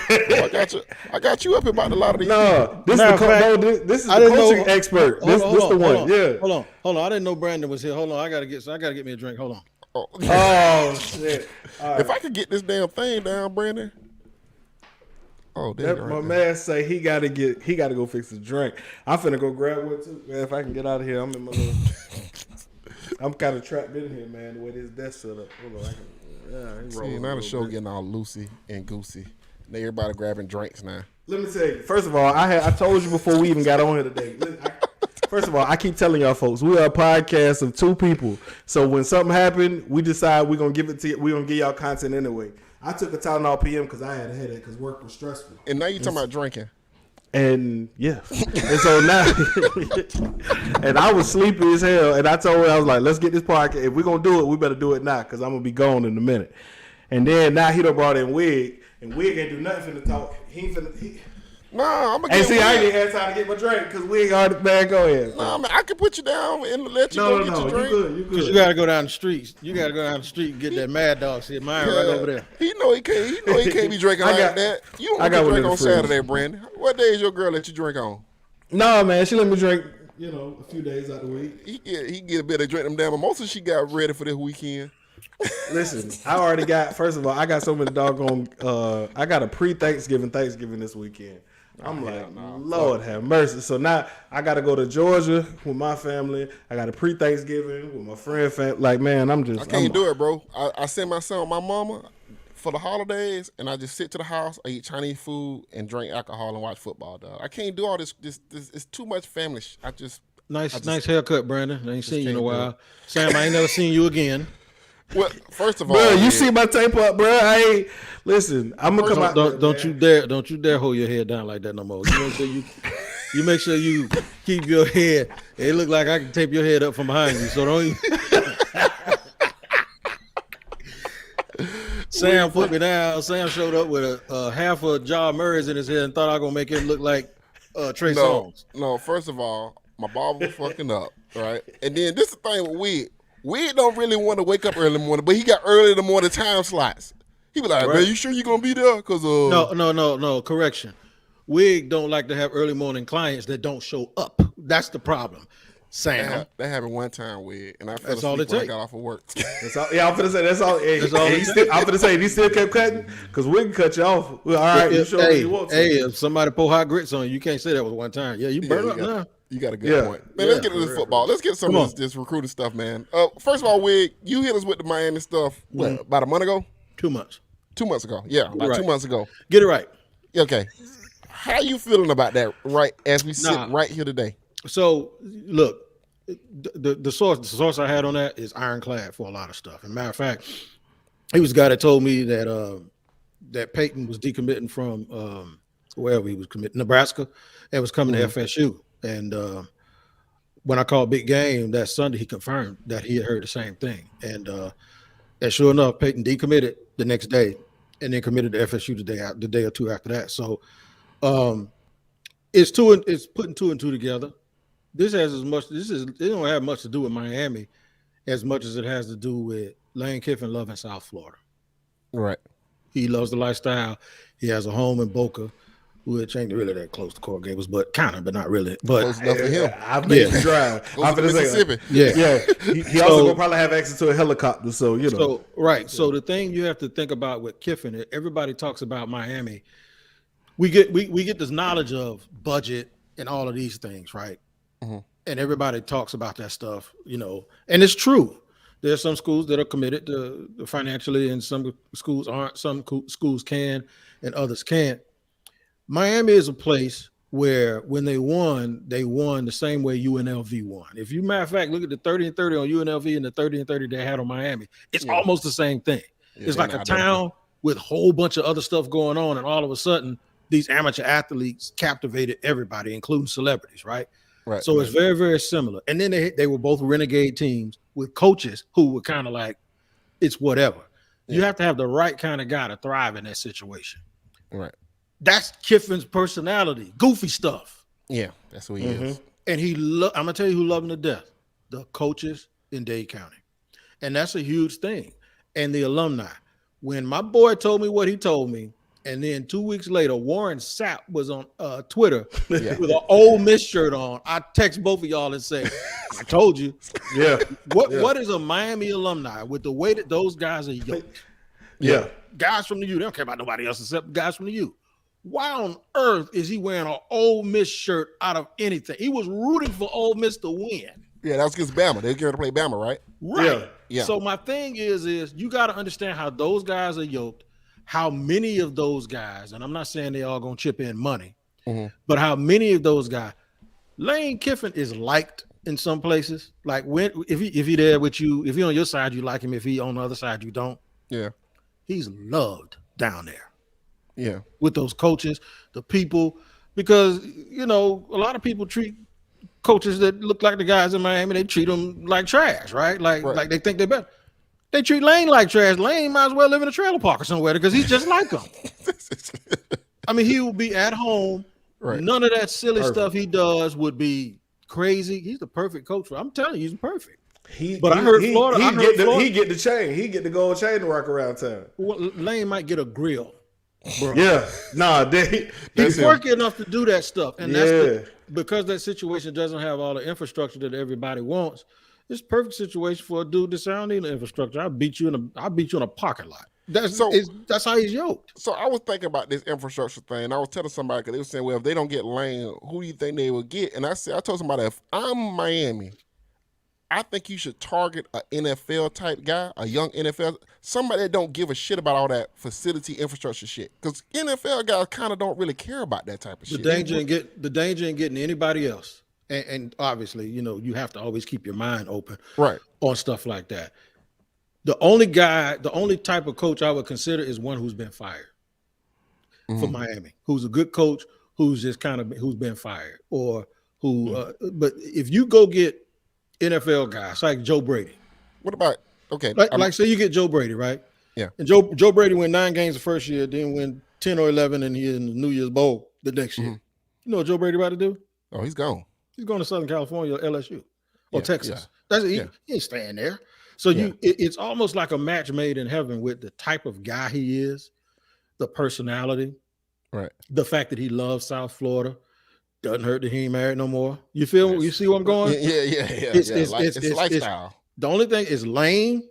S2: I got you up here about a lot of these.
S1: No, this is the coaching expert. This the one. Yeah.
S3: Hold on. I didn't know Brandon was here. Hold on. I gotta get me a drink. Hold on.
S1: Oh shit!
S2: Right. If I could get this damn thing down, Brandon. Oh,
S1: my man say he gotta go fix a drink. I'm finna go grab one too, man. If I can get out of here, I'm in my little. I'm kind of trapped in here, man. The way this desk set up. Hold on,
S2: see, now the show getting all loosey and goosey. Now everybody grabbing drinks now.
S1: Let me tell you. First of all, I told you before we even got on here today. First of all, I keep telling y'all folks, we are a podcast of two people. So when something happened, we decide we're gonna give it to you. We're gonna give y'all content anyway. I took a Tylenol PM because I had a headache because work was stressful.
S2: And now you talking about drinking.
S1: And yeah, and so now, and I was sleepy as hell. And I told her, I was like, let's get this podcast. If we're gonna do it, we better do it now because I'm gonna be gone in a minute. And then now he done brought in Wig, and Wig ain't do nothing to talk.
S2: I'm gonna
S1: get. See, I ain't even had time to get my drink because Wig already man. Go ahead.
S2: Nah, man, I can put you down and let you go get your drink.
S1: You good.
S3: Because you gotta go down the streets. You gotta go down the street and get that Mad Dog shit. Mine right over there.
S2: He know he can't be drinking like that. You don't get drink on Saturday, Brandon. What day is your girl let you drink on?
S1: No, man, she let me drink. A few days out of the week.
S2: He get a bit of drink them down, but most of she got ready for this weekend.
S1: Listen, I already got. First of all, I got so many doggone. I got a pre-Thanksgiving this weekend. I'm Lord have mercy. So now I got to go to Georgia with my family. I got a pre-Thanksgiving with my friend. Like, man, I can't
S2: do it, bro. I send my son with my mama for the holidays, and I just sit to the house, I eat Chinese food, and drink alcohol and watch football, dog. I can't do all this. It's too much family.
S3: Nice haircut, Brandon. I ain't seen you in a while. Sam, I ain't never seen you again.
S2: Well, first of all,
S1: bro, you see my tape up, bro. Listen. I'm gonna come out.
S3: Don't you dare hold your head down like that no more. You make sure you keep your head. It look like I can tape your head up from behind you. So don't. Sam put me down. Sam showed up with a half a jar of Murray's in his head and thought I was gonna make it look like Trey Songz.
S2: No, first of all, my barber was fucking up, right? And then this is the thing with Wig. Wig don't really want to wake up early in the morning, but he got early in the morning time slots. He be like, man, you sure you gonna be there? Cause
S3: No, correction. Wig don't like to have early morning clients that don't show up. That's the problem. Sam.
S2: That happened one time, Wig, and I fell asleep when I got off of work.
S1: That's all. Yeah, I'm finna say that's all. I'm finna say he still kept cutting because we can cut you off. Well, all right, you sure you want to.
S3: Hey, if somebody pour hot grits on you can't say that was one time. Yeah, you burn up now.
S2: You got a good point. Man, let's get into this football. Let's get some of this recruiting stuff, man. First of all, Wig, you hit us with the Miami stuff, about a month ago?
S3: 2 months.
S2: 2 months ago. Yeah, about 2 months ago.
S3: Get it right.
S2: Okay. How you feeling about that right as we sit right here today?
S3: So, look, the source I had on that is ironclad for a lot of stuff. As a matter of fact, he was the guy that told me that that Peyton was decommitting from wherever he was committing, Nebraska, and was coming to FSU. And when I called Big Game that Sunday, he confirmed that he had heard the same thing. And And sure enough, Peyton decommitted the next day, and then committed to FSU the day or two after that. So, it's putting two and two together. It don't have much to do with Miami as much as it has to do with Lane Kiffin loving South Florida.
S2: Right.
S3: He loves the lifestyle. He has a home in Boca, which ain't really that close to Coral Gables, but kind of, but not really. But
S2: Close enough for him.
S1: I've made the drive.
S2: Goes to Mississippi.
S1: Yeah. He also gonna probably have access to a helicopter, so you know.
S3: So right. So the thing you have to think about with Kiffin, everybody talks about Miami. We get this knowledge of budget and all of these things, right?
S2: Mm-hmm.
S3: And everybody talks about that stuff, you know, and it's true. There's some schools that are committed to financially, and some schools aren't. Some schools can, and others can't. Miami is a place where when they won the same way UNLV won. If you, matter of fact, look at the 30 and 30 on UNLV and the 30 and 30 they had on Miami, it's almost the same thing.
S2: Yeah,
S3: it's like a town with a whole bunch of other stuff going on, and all of a sudden, these amateur athletes captivated everybody, including celebrities, right?
S2: Right.
S3: So it's very, very similar. And then they were both renegade teams with coaches who were kind of like, it's whatever. You have to have the right kind of guy to thrive in that situation.
S2: Right.
S3: That's Kiffin's personality, goofy stuff.
S2: Yeah, that's who he is.
S3: And I'm gonna tell you who love him to death: the coaches in Dade County, and that's a huge thing. And the alumni. When my boy told me what he told me, and then 2 weeks later, Warren Sapp was on Twitter with an Ole Miss shirt on. I text both of y'all and say, "I told you."
S1: Yeah.
S3: What is a Miami alumni with the way that those guys are yoked?
S1: Yeah.
S3: Guys from the U, they don't care about nobody else except guys from the U. Why on earth is he wearing an Ole Miss shirt out of anything? He was rooting for Ole Miss to win.
S2: Yeah, that was against Bama. They're going to play Bama, right?
S3: Right.
S2: Yeah.
S3: So my thing is you got to understand how those guys are yoked, how many of those guys, and I'm not saying they all going to chip in money, but how many of those guys, Lane Kiffin is liked in some places. Like if he there with you, if he on your side, you like him. If he on the other side, you don't.
S2: Yeah.
S3: He's loved down there.
S2: Yeah.
S3: With those coaches, the people, because, you know, a lot of people treat coaches that look like the guys in Miami, they treat them like trash, right? Like they think they're better. They treat Lane like trash. Lane might as well live in a trailer park or somewhere because he's just like them. I mean, he will be at home. Right. None of that silly stuff he does would be crazy. He's the perfect coach. I'm telling you, he's perfect. I heard Florida.
S1: He get the chain. He get the gold chain to rock around town.
S3: Well, Lane might get a grill. Bro.
S1: Yeah,
S3: he's working enough to do that stuff, and that's because that situation doesn't have all the infrastructure that everybody wants. It's a perfect situation for a dude that sound need the infrastructure. I'll beat you in a parking lot. That's how he's yoked.
S2: So I was thinking about this infrastructure thing. I was telling somebody because they were saying, "Well, if they don't get Lane, who do you think they will get?" And I told somebody, if I'm Miami, I think you should target an NFL type guy, a young NFL, somebody that don't give a shit about all that facility infrastructure shit. Because NFL guys kind of don't really care about that type of shit.
S3: The danger in getting anybody else, and obviously, you know, you have to always keep your mind open,
S2: right,
S3: on stuff like that. The only type of coach I would consider is one who's been fired for Miami, who's a good coach, who's been fired, or who. But if you go get NFL guys like Joe Brady.
S2: What about
S3: like say you get Joe Brady, right?
S2: Yeah.
S3: And Joe Brady win 9 games the first year, then win 10 or 11, and he in the New Year's Bowl the next year. You know what Joe Brady about to do?
S2: Oh, he's gone.
S3: He's going to Southern California or LSU or Texas.
S2: Yeah.
S3: He ain't staying there. So it's almost like a match made in heaven with the type of guy he is, the personality,
S2: right?
S3: The fact that he loves South Florida. Doesn't hurt that he ain't married no more. You feel? You see where I'm going?
S2: Yeah. It's lifestyle.
S3: The only thing is Lane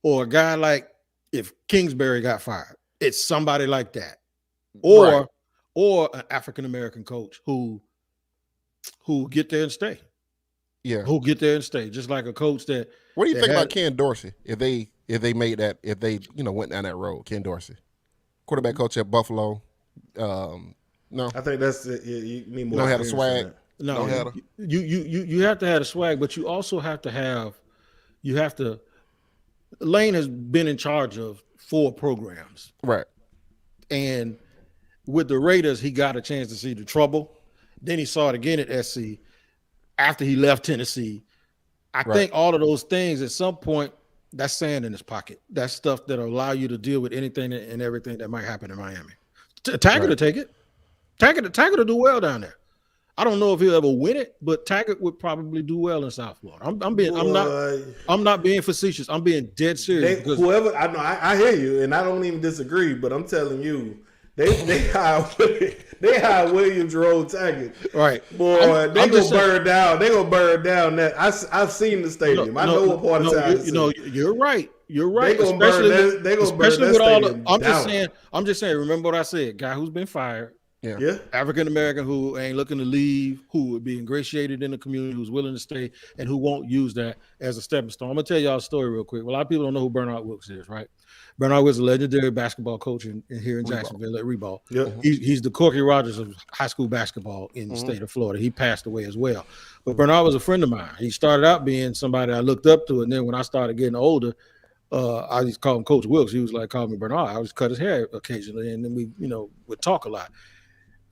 S3: or a guy like if Kingsbury got fired. It's somebody like that, or an African American coach who get there and stay.
S2: Yeah,
S3: who get there and stay, just like a coach that.
S2: What do you think about Ken Dorsey? If they went down that road, Ken Dorsey, quarterback coach at Buffalo. No,
S1: I think that's it. You need more.
S2: Don't have a swag.
S3: No, you have to have a swag, but you also have to have. Lane has been in charge of 4 programs,
S2: right?
S3: And with the Raiders, he got a chance to see the trouble. Then he saw it again at SC after he left Tennessee. I think all of those things at some point That's sand in his pocket. That's stuff that'll allow you to deal with anything and everything that might happen in Miami. Tackett will take it. Tackett will do well down there. I don't know if he'll ever win it, but Tackett would probably do well in South Florida. I'm not being facetious. I'm being dead serious.
S1: Whoever I know, I hear you, and I don't even disagree. But I'm telling you, they hired William Jerome Tackett.
S3: Right,
S1: boy, they gonna burn down. They gonna burn down that. I've seen the stadium. I know what part of town.
S3: You're right. You're right.
S1: They gonna burn that stadium down.
S3: I'm just saying. Remember what I said. Guy who's been fired.
S1: Yeah.
S3: African American who ain't looking to leave, who would be ingratiated in the community, who's willing to stay, and who won't use that as a stepping stone. I'm gonna tell y'all a story real quick. Well, a lot of people don't know who Bernard Wilkes is, right? Bernard Wilkes is a legendary basketball coach here in Jacksonville at Reball.
S1: Yep.
S3: He's the Corky Rogers of high school basketball in the state of Florida. He passed away as well. But Bernard was a friend of mine. He started out being somebody I looked up to, and then when I started getting older, I just called him Coach Wilkes. He was like, call me Bernard. I would cut his hair occasionally, and then we, would talk a lot.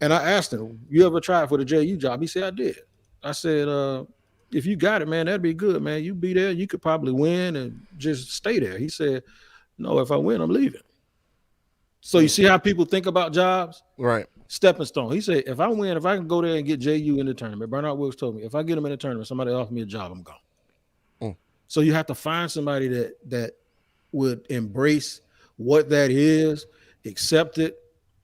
S3: And I asked him, you ever tried for the JU job? He said, I did. I said, if you got it, man, that'd be good, man. You be there, you could probably win and just stay there. He said, no, if I win, I'm leaving. So you see how people think about jobs?
S2: Right.
S3: Stepping stone. He said, if I win, if I can go there and get JU in the tournament, Bernard Wilkes told me, if I get him in the tournament, somebody offer me a job, I'm gone. So you have to find somebody that would embrace what that is, accept it,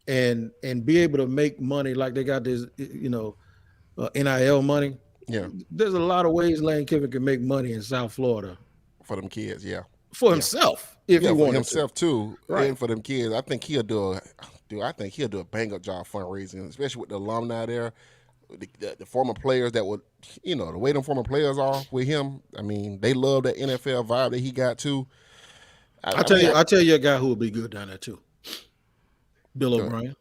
S3: and be able to make money like they got this, NIL money.
S2: Yeah.
S3: There's a lot of ways Lane Kiffin can make money in South Florida.
S2: For them kids, yeah.
S3: For himself, if he wanted
S2: himself
S3: to.
S2: Too,
S3: right.
S2: And for them kids. I think he'll do a bang-up job fundraising, especially with the alumni there. The former players that would, the way them former players are with him. I mean, they love that NFL vibe that he got too.
S3: I'll tell you a guy who would be good down there too. Bill O'Brien.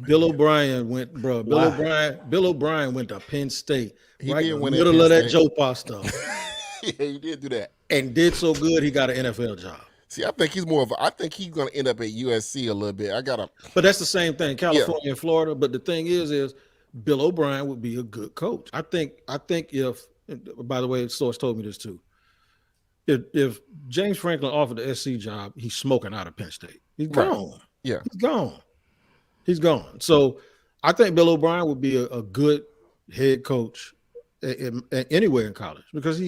S3: Bill O'Brien went, bro. Bill O'Brien went to Penn State.
S2: He
S3: right
S2: did
S3: in the
S2: win
S3: middle of that Joe Pa stuff.
S2: Yeah, he did do that.
S3: And did so good he got an NFL job.
S2: See, I think he's gonna end up at USC a little bit.
S3: But that's the same thing, California and Florida. But the thing is Bill O'Brien would be a good coach. I think if, by the way, source told me this too. If James Franklin offered the SC job, he's smoking out of Penn State. He's gone.
S2: Right. Yeah.
S3: He's gone. So I think Bill O'Brien would be a good head coach anywhere in college, because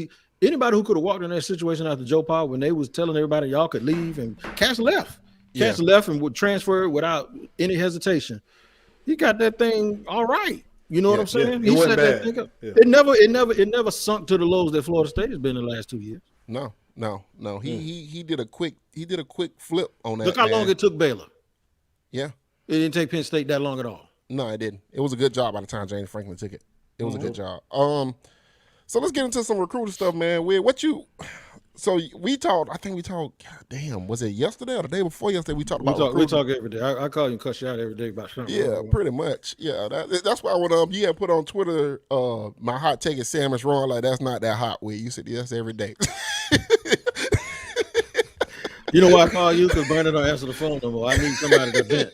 S3: anybody who could have walked in that situation after Joe Pa when they was telling everybody y'all could leave, and Cass left. Cass left and would transfer without any hesitation. He got that thing all right. You know what I'm saying?
S1: He
S3: set
S1: that
S3: thing up. Yeah. It never sunk to the lows that Florida State has been in the last 2 years.
S2: No. He did a quick flip on that.
S3: Look how long it took Baylor.
S2: Yeah.
S3: It didn't take Penn State that long at all.
S2: No, it didn't. It was a good job by the time James Franklin took it. It was a good job. So let's get into some recruiter stuff, man. So we talked, God damn, was it yesterday or the day before yesterday? We talked about
S3: we talk every day. I call you and cuss you out every day about something.
S2: Yeah, pretty much. Yeah, that's why when you had put on Twitter, my hot take is Sam is wrong. Like, that's not that hot. You said that's every day.
S3: You know why I call you? Because Brandon don't answer the phone no more. I need somebody to vent.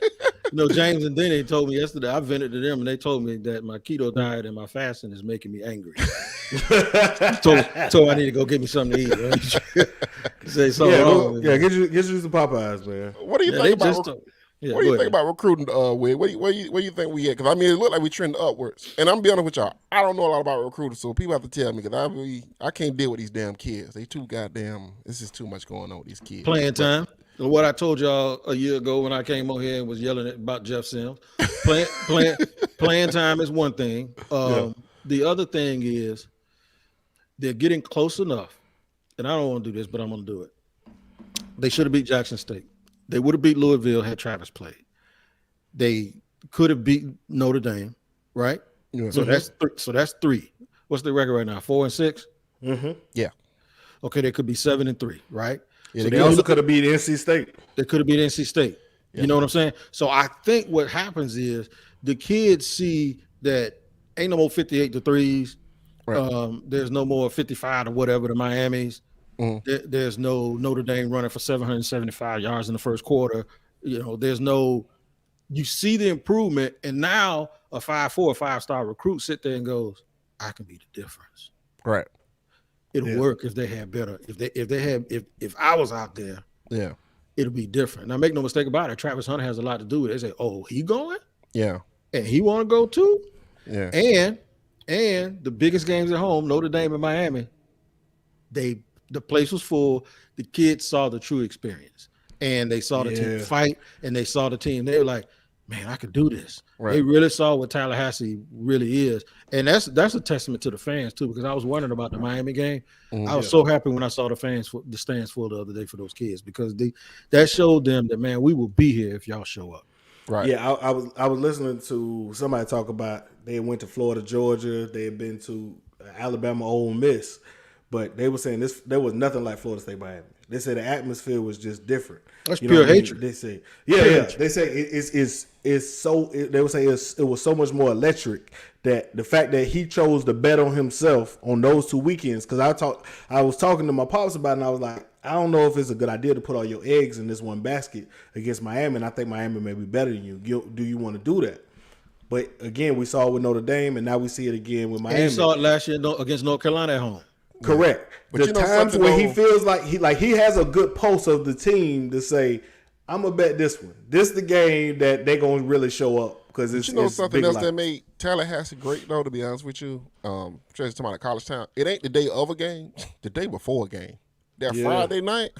S3: James and Denny told me yesterday, I vented to them, and they told me that my keto diet and my fasting is making me angry. so I need to go get me something to eat. Right? Say something wrong.
S1: Get you some Popeyes, man.
S2: What do you think about? What do you think about recruiting? Where you think we at? Because it looked like we trending upwards. And I'm gonna be honest with y'all, I don't know a lot about recruiters, so people have to tell me, because I can't deal with these damn kids. They too goddamn. This is too much going on with these kids.
S3: Playing time. What I told y'all a year ago when I came over here and was yelling about Jeff Sims. Playing time is one thing. The other thing is they're getting close enough, and I don't want to do this, but I'm going to do it. They should have beat Jackson State. They would have beat Louisville had Travis played. They could have beat Notre Dame, right? Yeah. So that's 3. What's the record right now? 4-6.
S1: Mm-hmm.
S2: Yeah.
S3: Okay, they could be 7-3, right?
S1: Yeah, so they also could have beat NC State.
S3: They could have beat NC State. Yeah. You know what I'm saying? So I think what happens is the kids see that ain't no more 58 to threes. Right. There's no more 55 or whatever to Miami's. Mm-hmm. There's no Notre Dame running for 775 yards in the first quarter. There's no. You see the improvement, and now a 5-4, 5-star recruit sit there and goes, "I can be the difference."
S2: Right.
S3: it'll work if they had better. If I was out there,
S2: Yeah.
S3: it'll be different. Now, make no mistake about it. Travis Hunter has a lot to do with it. They say, "Oh, he going?
S2: Yeah.
S3: And he want to go too?"
S2: Yeah.
S3: And the biggest games at home, Notre Dame and Miami, the place was full. The kids saw the true experience, and they saw the team fight, and they saw the team. They were like, "Man, I could do this." Right. They really saw what Tallahassee really is, and that's a testament to the fans too. Because I was wondering about the Miami game. I was so happy when I saw the stands full the other day for those kids, because that showed them that, man, we will be here if y'all show up.
S1: Right. Yeah, I was listening to somebody talk about they went to Florida, Georgia. They had been to Alabama, Ole Miss, but they were saying there was nothing like Florida State, Miami. They said the atmosphere was just different.
S3: That's pure hatred.
S1: They say, They say it's so. They would say it was so much more electric that the fact that he chose to bet on himself on those 2 weekends. Because I was talking to my pops about it, and I was like, I don't know if it's a good idea to put all your eggs in this one basket against Miami, and I think Miami may be better than you. Do you want to do that? But again, we saw it with Notre Dame, and now we see it again with Miami.
S3: And you saw it last year against North Carolina at home.
S1: Correct. But the times where he feels like he has a good pulse of the team to say, I'm gonna bet this one. This is the game that they're gonna really show up, because it's
S2: something else that made Tallahassee great though. To be honest with you, just talking about college town, it ain't the day of a game, the day before a game. That Friday night,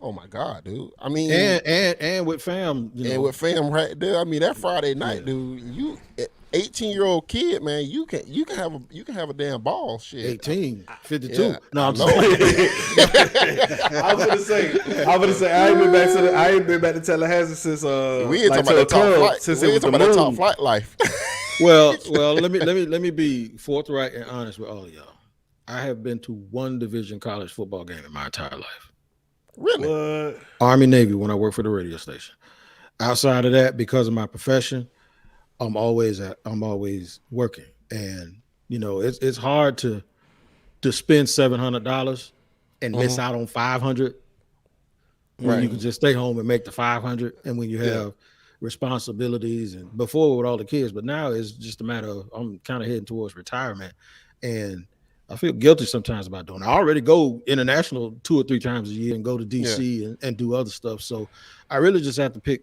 S2: oh my God, dude. I mean,
S3: and with fam,
S2: with fam right there. I mean, that Friday night, dude. You 18-year-old kid, man. You can have a damn ball. Shit.
S3: 18, 52. Yeah, no, I'm
S1: saying. I was gonna say I ain't been back to Tallahassee since
S2: we ain't talking about top flight. Since it was the top flight life.
S3: well, let me be forthright and honest with all of y'all. I have been to one Division college football game in my entire life.
S2: Really?
S3: Army Navy, when I worked for the radio station. Outside of that, because of my profession, I'm always working, and it's hard to spend $700 and miss out on $500 when you can just stay home and make the $500, and when you have responsibilities, and before with all the kids, but now it's just a matter of I'm kind of heading towards retirement, and I feel guilty sometimes about doing it. I already go international 2 or 3 times a year and go to DC and do other stuff. So I really just have to pick.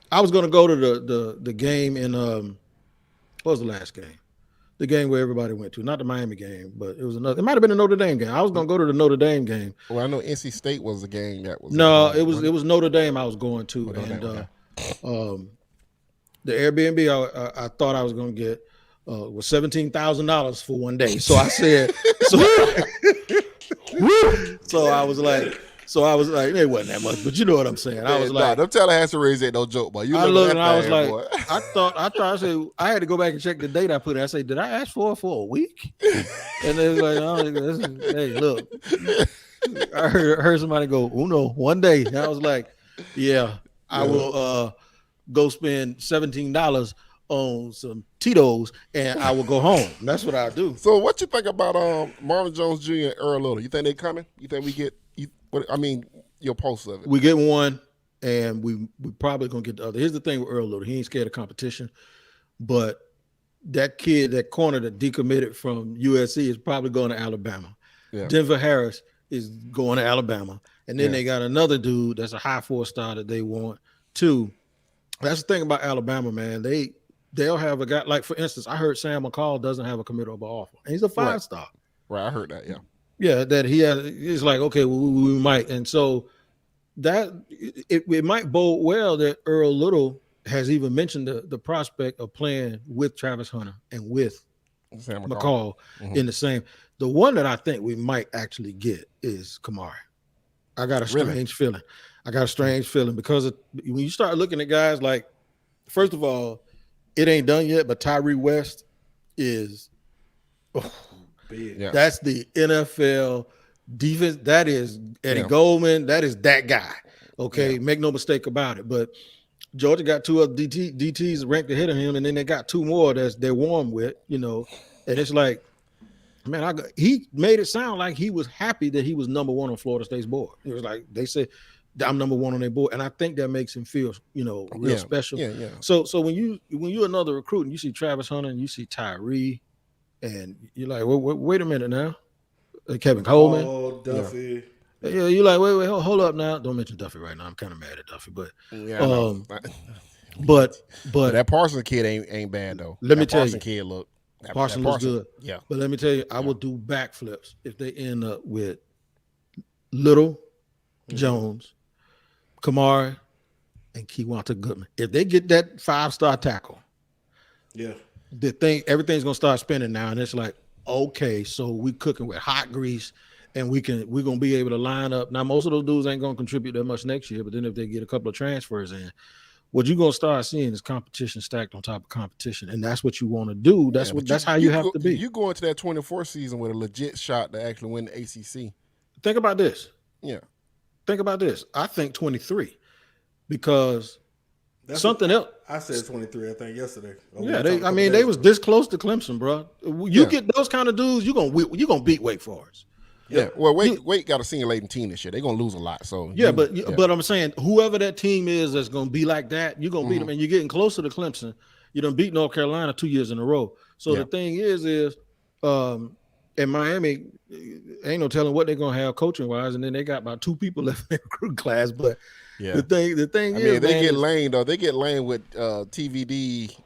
S3: I was going to go to the game in what was the last game? The game where everybody went to, not the Miami game, but it was another. It might have been a Notre Dame game. I was going to go to the Notre Dame game.
S2: Well, I know NC State was the game that was.
S3: No, it was Notre Dame I was going to, the Airbnb I thought I was going to get was $17,000 for one day. So I said, so I was like, it wasn't that much, but you know what I'm saying. I was like,
S2: them Tallahassee Rays ain't no joke, boy.
S3: I looked and I was like, boy. I said, I had to go back and check the date I put in. I said, did I ask for a week? And they was like, oh, hey, look, I heard somebody go, Uno, one day. And I was like, yeah, I will go spend $17 on some Tito's and I will go home. That's what I do.
S2: So what you think about Marvin Jones Jr. and Earl Little? You think they coming? You think we get your post of it?
S3: We get one and we probably gonna get the other. Here's the thing with Earl Little. He ain't scared of competition, but that kid, that corner that decommitted from USC is probably going to Alabama. Yeah. Denver Harris is going to Alabama. And then they got another dude that's a high 4-star that they want too. That's the thing about Alabama, man. They'll have a guy, like, for instance, I heard Sam McCall doesn't have a committable offer. And he's a 5-star.
S2: Right, I heard that, yeah.
S3: Yeah, that he's like, okay, well, we might. And so that it might bode well that Earl Little has even mentioned the prospect of playing with Travis Hunter and with Sam McCall in the same. The one that I think we might actually get is Kamari. I got a strange feeling. Because when you start looking at guys like, first of all, it ain't done yet, but Tyree West is big. Yeah. That's the NFL defense. That is Eddie Goldman. That is that guy. Okay, make no mistake about it. But Georgia got 2 other DTs ranked ahead of him, and then they got 2 more they're warm with, and it's like, man, he made it sound like he was happy that he was number 1 on Florida State's board. It was like they said, I'm number 1 on their board, and I think that makes him feel, real special. Yeah, yeah. So when you're another recruit and you see Travis Hunter and you see Tyree, and you're like, wait a minute now, Kevin Coleman.
S1: Oh, Duffy.
S3: Yeah, you like wait, hold up now. Don't mention Duffy right now. I'm kind of mad at Duffy, but
S2: Yeah, I know.
S3: but
S2: that Parsons kid ain't bad though.
S3: Let me
S2: that
S3: tell
S2: Parsons
S3: you,
S2: kid look.
S3: Parsons looks good.
S2: Yeah,
S3: but let me tell you, I would do backflips if they end up with Little, Jones, Kamari, and Kewonta Goodman. If they get that 5-star tackle, everything's gonna start spinning now, and it's like, okay, so we cooking with hot grease, and we're gonna be able to line up. Now, most of those dudes ain't gonna contribute that much next year, but then if they get a couple of transfers in, what you're gonna start seeing is competition stacked on top of competition, and that's what you want to do. That's how you have to be.
S2: You go into that 24 season with a legit shot to actually win the ACC.
S3: Think about this.
S2: Yeah.
S3: Think about this. I think 23 because that's something else.
S1: I said 23. I think yesterday.
S3: Yeah, they was this close to Clemson, bro. You get those kind of dudes, you gonna beat Wake Forest.
S2: Yeah. Well, Wake got a senior laden team this year. They're gonna lose a lot. So
S3: but I'm saying whoever that team is that's gonna be like that, you're gonna beat them, and you're getting closer to Clemson. You done beat North Carolina 2 years in a row. So the thing is in Miami, ain't no telling what they're gonna have coaching wise, and then they got about 2 people left in their recruit class. But the thing is,
S2: they get lane though. They get lane with TVD.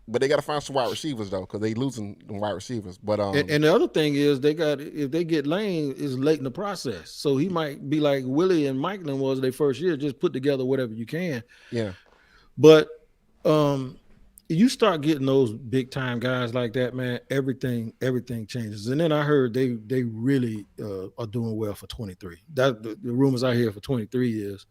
S2: But they got to find some wide receivers though, because they losing the wide receivers. But
S3: and the other thing is if they get Lane, is late in the process, so he might be like Willie and Michaelin was their first year, just put together whatever you can.
S2: Yeah.
S3: But you start getting those big time guys like that, man. Everything changes. And then I heard they really are doing well for 23. That the rumors I hear for 23 is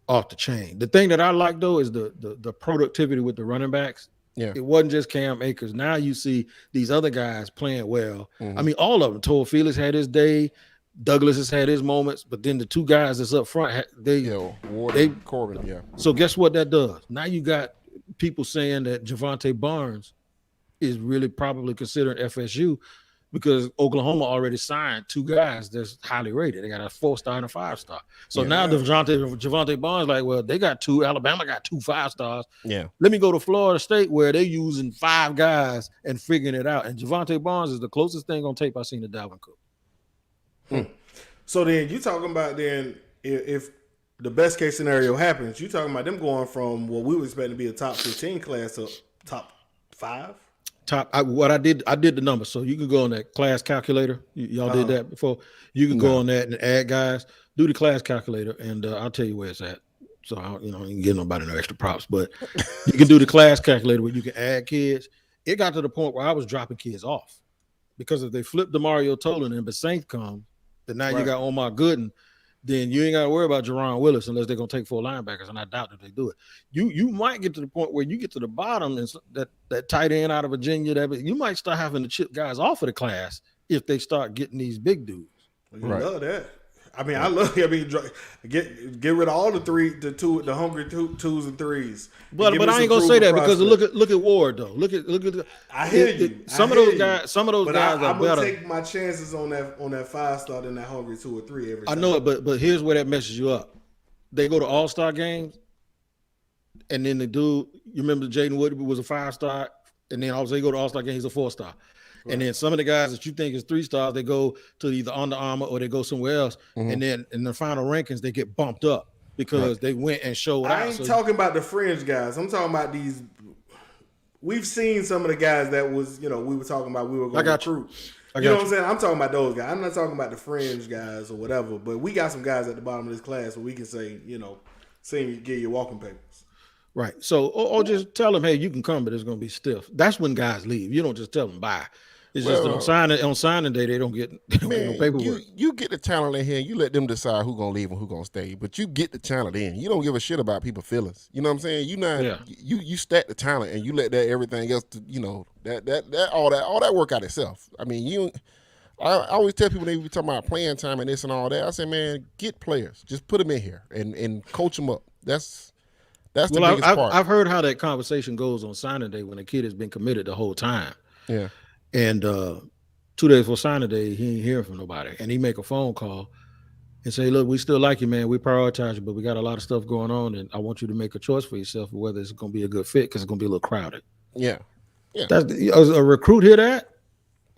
S3: off the chain. The thing that I like though is the productivity with the running backs.
S2: Yeah,
S3: it wasn't just Cam Akers. Now you see these other guys playing well. I mean, all of them. Toa Felix had his day. Douglas has had his moments, but then the 2 guys that's up front,
S2: Corbin. Yeah.
S3: So guess what that does? Now you got people saying that Javonte Barnes is really probably considered FSU, because Oklahoma already signed 2 guys that's highly rated. They got a 4-star and a 5-star. So now Javonte Barnes, like, well, they got 2. Alabama got 2 5-stars.
S2: Yeah.
S3: Let me go to Florida State where they're using 5 guys and figuring it out. And Javonte Barnes is the closest thing on tape I've seen to Dalvin Cook.
S1: So then you talking about if the best case scenario happens, you talking about them going from what we were expecting to be a top 15 class to top 5?
S3: I did the numbers, so you can go on that class calculator. Y'all did that before. You can go on that and add guys. Do the class calculator, and I'll tell you where it's at. So I can give nobody no extra props, but you can do the class calculator where you can add kids. It got to the point where I was dropping kids off because if they flip the Mario Tolan and Basaint comes, then now you got Omar Gooden. Then you ain't got to worry about Jerron Willis unless they're going to take 4 linebackers, and I doubt that they do it. You might get to the point where you get to the bottom, and that tight end out of Virginia, you might start having to chip guys off of the class if they start getting these big dudes.
S1: You love that. I mean, get rid of all the hungry 2s and 3s.
S3: But I ain't gonna say that because look at Ward though. Look at.
S1: I hear you.
S3: Some of those guys are better.
S1: I'm gonna take my chances on that 5-star than that hungry 2 or 3 every time.
S3: I know it, but here's where that messes you up. They go to All-Star games, and then the dude, you remember Jaden Woodby was a 5-star, and then all of a sudden they go to All-Star games, he's a 4-star. Right. And then some of the guys that you think is 3-stars, they go to either Under Armour or they go somewhere else. And then in the final rankings, they get bumped up because they went and showed out.
S1: I ain't talking about the fringe guys. I'm talking about these. We've seen some of the guys that was, we were talking about we were going to recruit. You know what I'm saying? I'm talking about those guys. I'm not talking about the fringe guys or whatever. But we got some guys at the bottom of this class where we can say, get your walking papers.
S3: Right. So, or just tell them, hey, you can come, but it's going to be stiff. That's when guys leave. You don't just tell them bye. It's just on signing day they don't get no paperwork.
S2: You get the talent in here, you let them decide who's gonna leave and who's gonna stay. But you get the talent in. You don't give a shit about people's feelings. You know what I'm saying? You stack the talent and you let that everything else that all that work out itself. I mean, I always tell people they be talking about playing time and this and all that. I say, man, get players. Just put them in here and coach them up. That's the biggest part.
S3: I've heard how that conversation goes on signing day when a kid has been committed the whole time.
S2: Yeah.
S3: And 2 days before signing day, he ain't hearing from nobody. And he make a phone call and say, look, we still like you, man. We prioritize you, but we got a lot of stuff going on, and I want you to make a choice for yourself whether it's going to be a good fit because it's going to be a little crowded.
S2: Yeah.
S3: That's a recruit hear that?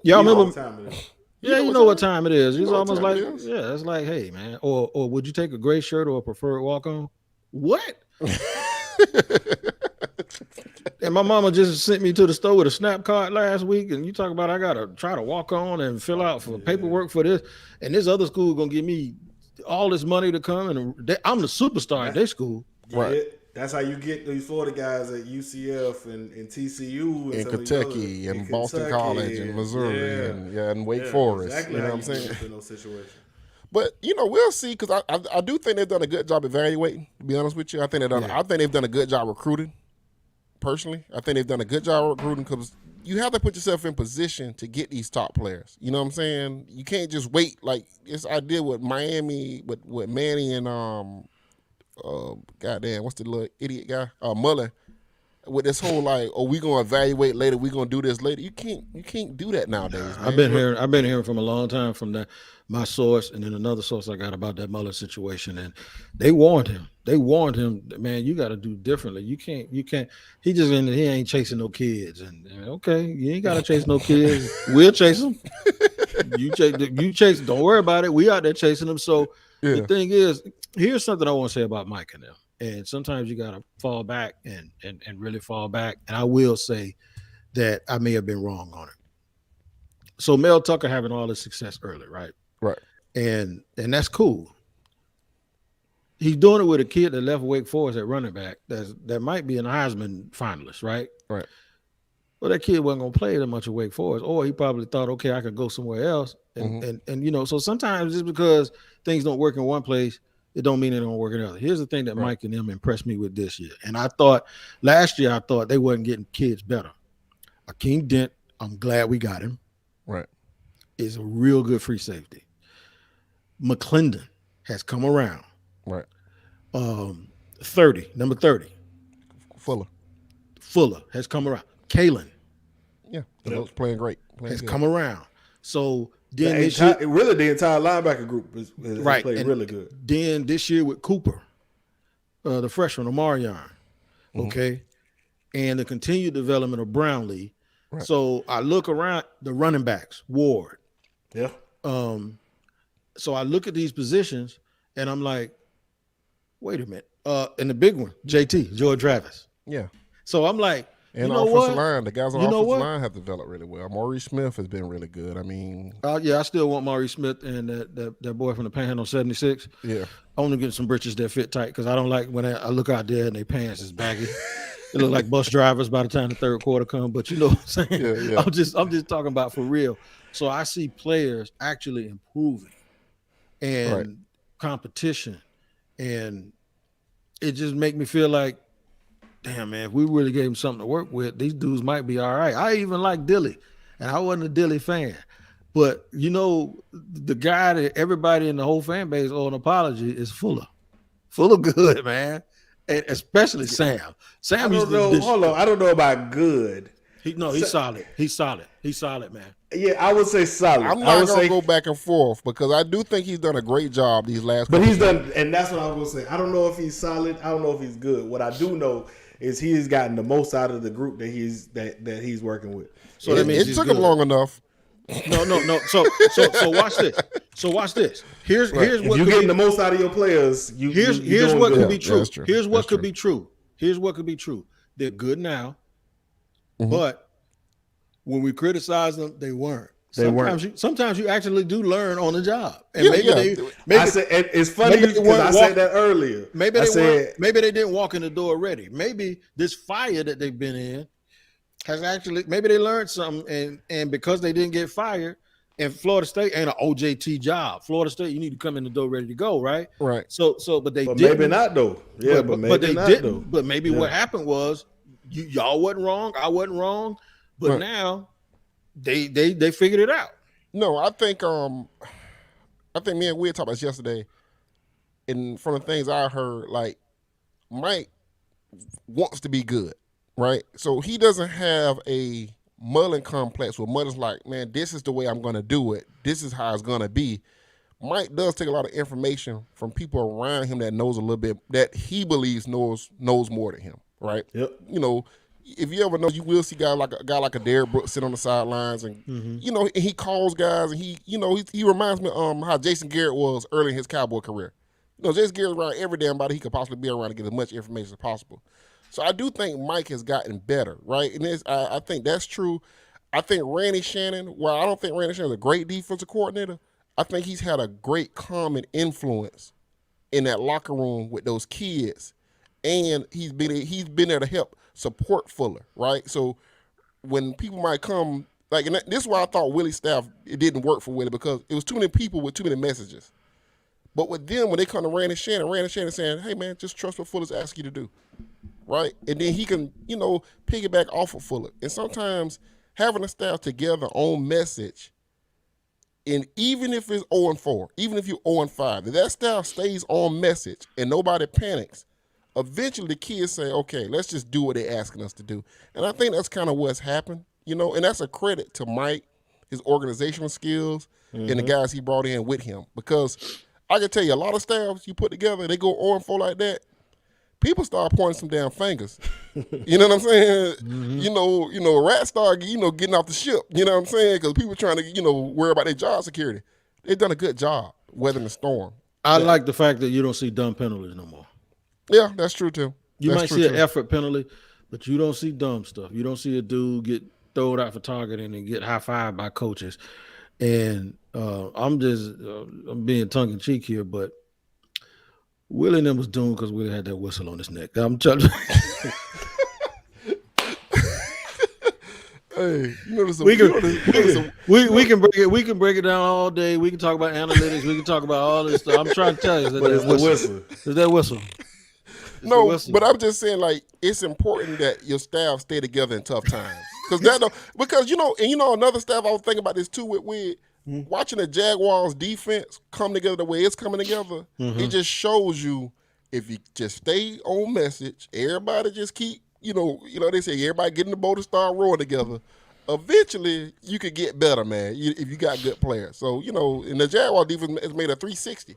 S3: Y'all remember? Yeah, you know what time it is. It's
S2: know what
S3: almost
S2: time
S3: like,
S2: it is.
S3: yeah, it's like, hey, man, or would you take a gray shirt or a preferred walk on? What? And my mama just sent me to the store with a snap card last week, and you talk about I gotta try to walk on and fill out for paperwork for this, and this other school gonna give me all this money to come, and I'm the superstar at their school.
S2: Right.
S1: That's how you get these Florida guys at UCF and TCU and
S2: in Kentucky and Boston College and Missouri and Wake Forest.
S1: Exactly,
S2: you know
S1: how
S2: what I'm saying?
S1: get in those situations.
S2: But we'll see, because I do think they've done a good job evaluating. To be honest with you, I think they've done a good job recruiting. Personally, I think they've done a good job recruiting, because you have to put yourself in position to get these top players. You know what I'm saying? You can't just wait. Like this idea with Miami with Manny and goddamn, what's the little idiot guy? Mullen. With this whole like, oh, we gonna evaluate later, we gonna do this later. You can't do that nowadays. Man.
S3: I've been hearing from a long time from my source, and then another source I got about that Mullen situation, and they warned him. They warned him, man, you got to do differently. You can't. He ain't chasing no kids, and okay, you ain't got to chase no kids. We'll chase them. You chase. Don't worry about it. We out there chasing them. So the thing is, here's something I want to say about Mike and them. And sometimes you got to fall back and really fall back. And I will say that I may have been wrong on it. So Mel Tucker having all this success early, right?
S2: Right.
S3: And that's cool. He's doing it with a kid that left Wake Forest at running back that might be an Heisman finalist, right?
S2: Right.
S3: Well, that kid wasn't going to play that much at Wake Forest, or he probably thought, okay, I could go somewhere else. And so sometimes just because things don't work in one place, it don't mean it don't work in another. Here's the thing that Mike and them impressed me with this year. And I thought last year they wasn't getting kids better. Akeem Dent, I'm glad we got him.
S2: Right.
S3: Is a real good free safety. McClendon has come around.
S2: Right.
S3: Number 30. Fuller has come around. Kalen.
S2: Yeah. He's playing great.
S3: Has come around. So then
S1: the entire linebacker group has played really good.
S3: Then this year with Cooper, the freshman, Omarion, okay, and the continued development of Brownlee. Right. So I look around the running backs, Ward.
S1: Yeah.
S3: So I look at these positions and I'm like, wait a minute. And the big one, JT, George Travis.
S2: Yeah.
S3: So I'm like,
S2: and
S3: you know
S2: offensive
S3: what?
S2: line, the guys on the offensive line have developed really well. Maurice Smith has been really good. I mean,
S3: I still want Maurice Smith and that boy from the Panhandle 76.
S2: Yeah,
S3: I want to get some britches that fit tight, because I don't like when I look out there and their pants is baggy. They look like bus drivers by the time the third quarter come. But you know what I'm saying? Yeah. I'm just talking about for real. So I see players actually improving and competition, and it just make me feel like, damn, man, if we really gave him something to work with, these dudes might be all right. I even like Dilly, and I wasn't a Dilly fan. But, the guy that everybody in the whole fan base owe an apology is Fuller. Fuller good, man, and especially Sam. Sam,
S1: hold on. I don't know about good.
S3: He's solid. He's solid, man.
S1: Yeah, I would say solid.
S2: I'm not going to go back and forth, because I do think he's done a great job these last
S1: But he's done, and that's what I was going to say. I don't know if he's solid. I don't know if he's good. What I do know is he's gotten the most out of the group that he's working with.
S2: So that means it took him long enough.
S3: No. So watch this. So watch this. Here's what
S1: you're getting the most out of your players.
S3: Here's what could be true.
S2: That's true.
S3: Here's what could be true. Here's what could be true. They're good now, but when we criticize them, they weren't. Sometimes you actually do learn on the job. And
S1: it's funny because I said that earlier.
S3: Maybe they didn't walk in the door ready. Maybe this fire that they've been in has actually, maybe they learned something, and because they didn't get fired, and Florida State ain't an OJT job. Florida State, you need to come in the door ready to go, right?
S2: Right.
S3: But they didn't.
S1: Maybe not though. Yeah, but maybe not though.
S3: But maybe what happened was y'all wasn't wrong, I wasn't wrong, but now they figured it out.
S2: No, I think me and we talked about this yesterday, and from the things I heard, like Mike wants to be good, right? So he doesn't have a Mullen complex where Mullen's like, man, this is the way I'm going to do it. This is how it's going to be. Mike does take a lot of information from people around him that knows a little bit, that he believes knows more than him, right?
S1: Yep.
S2: if you ever know, you will see a guy like a Derrick Brooks sit on the sidelines, and and he calls guys, and he reminds me how Jason Garrett was early in his Cowboy career. Jason Garrett around every damn body he could possibly be around to get as much information as possible. So I do think Mike has gotten better, right? And I think that's true. I think Randy Shannon, while I don't think Randy Shannon's a great defensive coordinator, I think he's had a great calming influence in that locker room with those kids, and he's been there to help support Fuller, right? So when people might come, and this is why I thought Willie's staff, it didn't work for Willie, because it was too many people with too many messages. But with them, when they come to Randy Shannon saying, hey, man, just trust what Fuller's asking you to do, right? And then he can, piggyback off of Fuller. And sometimes having a staff together on message, and even if it's 0-4, even if you're 0-5, if that staff stays on message and nobody panics, eventually the kids say, okay, let's just do what they're asking us to do. And I think that's kind of what's happened, and that's a credit to Mike, his organizational skills, and the guys he brought in with him. Because I can tell you, a lot of staffs you put together, they go 0-4 like that, people start pointing some damn fingers. You know what I'm saying? A rat start, getting off the ship. You know what I'm saying? Because people trying to, worry about their job security. They've done a good job weathering the storm.
S3: I like the fact that you don't see dumb penalties no more.
S2: Yeah, that's true too.
S3: You might see an effort penalty, but you don't see dumb stuff. You don't see a dude get thrown out for targeting and get high-fived by coaches. And I'm being tongue-in-cheek here, but Willie and them was doomed because Willie had that whistle on his neck. I'm trying to...
S2: Hey,
S3: we can break it down all day. We can talk about analytics. We can talk about all this stuff. I'm trying to tell you,
S1: it's the whistle.
S3: It's that whistle.
S2: But I'm just saying, it's important that your staff stay together in tough times. Because another staff I was thinking about this too with watching the Jaguars defense come together the way it's coming together. It just shows you, if you just stay on message, everybody just keep, they say everybody get in the boat and start rowing together. Eventually, you could get better, man, if you got good players. So, and the Jaguar defense has made a 360.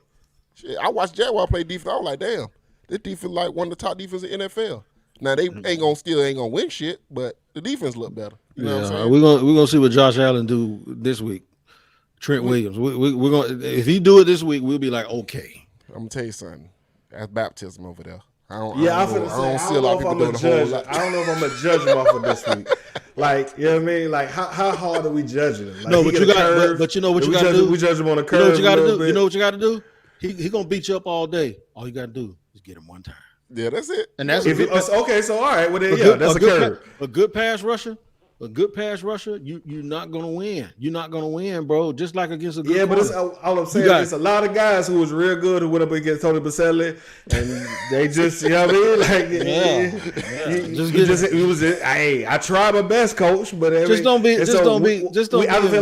S2: Shit, I watched Jaguar play defense. I was like, damn, this defense like one of the top defenses in the NFL. Now, they ain't gonna win shit, but the defense look better. You know what I'm saying?
S3: We're gonna see what Josh Allen do this week. Trent Williams. We're gonna, if he do it this week, we'll be like, okay.
S2: I'm gonna tell you something. That's baptism over there. I don't
S1: see a lot of people doing a whole lot. I don't know if I'm gonna judge him off of this week. You know what I mean? How hard are we judging him?
S3: No, but you got. But you know what you got to do.
S1: We judge him on a curve.
S3: You know what you got to do. You know what you got to do. He gonna beat you up all day. All you got to do is get him one time.
S2: Yeah, that's it.
S3: And that's
S1: okay. So all right, well then, that's a curve.
S3: A good pass rusher. You're not gonna win. You're not gonna win, bro. Just like against a good.
S1: Yeah, but it's, all I'm saying, it's a lot of guys who was real good who went up against Tony Baselli, and they just, you know what I mean? I tried my best, coach, but I feel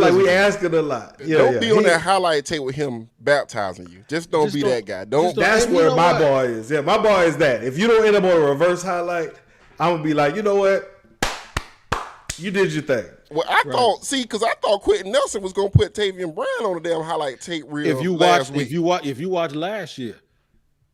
S1: like we asking a lot.
S2: Don't be on that highlight tape with him baptizing you. Just don't be that guy.
S1: That's where my bar is. Yeah, my bar is that. If you don't end up on a reverse highlight, I'm gonna be like, you know what? You did your thing.
S2: Well, I thought Quentin Nelson was gonna put Tavion Brown on the damn highlight tape reel. If
S3: you watch last year,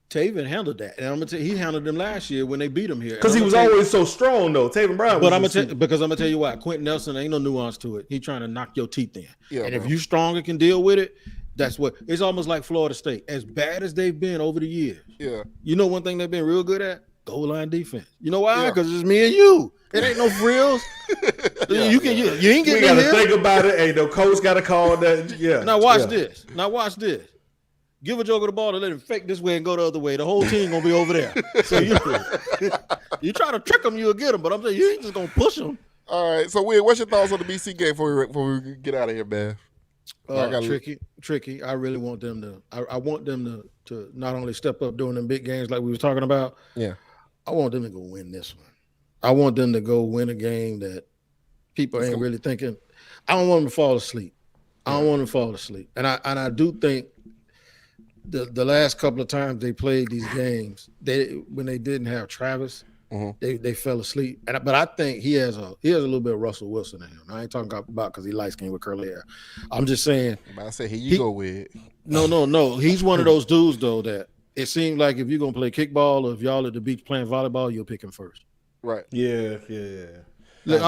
S3: Tavion handled that, and I'm gonna tell you, he handled them last year when they beat him here.
S1: Because he was always so strong, though. Tavion Brown.
S3: But I'm gonna tell you why. Quentin Nelson ain't no nuance to it. He trying to knock your teeth in. Yeah, and if you strong and can deal with it, that's what. It's almost like Florida State. As bad as they've been over the years.
S2: Yeah.
S3: You know one thing they've been real good at? Goal line defense. You know why? Because it's me and you. It ain't no frills. You ain't getting in here.
S1: We got to think about it. Hey, the coach got to call that. Yeah.
S3: Now watch this. Give a joker the ball and let him fake this way and go the other way. The whole team gonna be over there. So you try to trick them, you'll get them. But I'm saying you ain't just gonna push them.
S2: All right. So what's your thoughts on the BC game before we get out of here, man?
S3: Tricky. I really want them to. I want them to not only step up during them big games like we were talking about.
S2: Yeah.
S3: I want them to go win this one. I want them to go win a game that people ain't really thinking. I don't want them to fall asleep. And I do think the last couple of times they played these games, when they didn't have Travis, they fell asleep. But I think he has a little bit of Russell Wilson in him. I ain't talking about because he light skinned with curly hair. I'm just saying.
S2: But I say here you go with.
S3: No. He's one of those dudes though that it seems like if you're gonna play kickball or if y'all at the beach playing volleyball, you'll pick him first.
S2: Right.
S1: Yeah.
S3: He's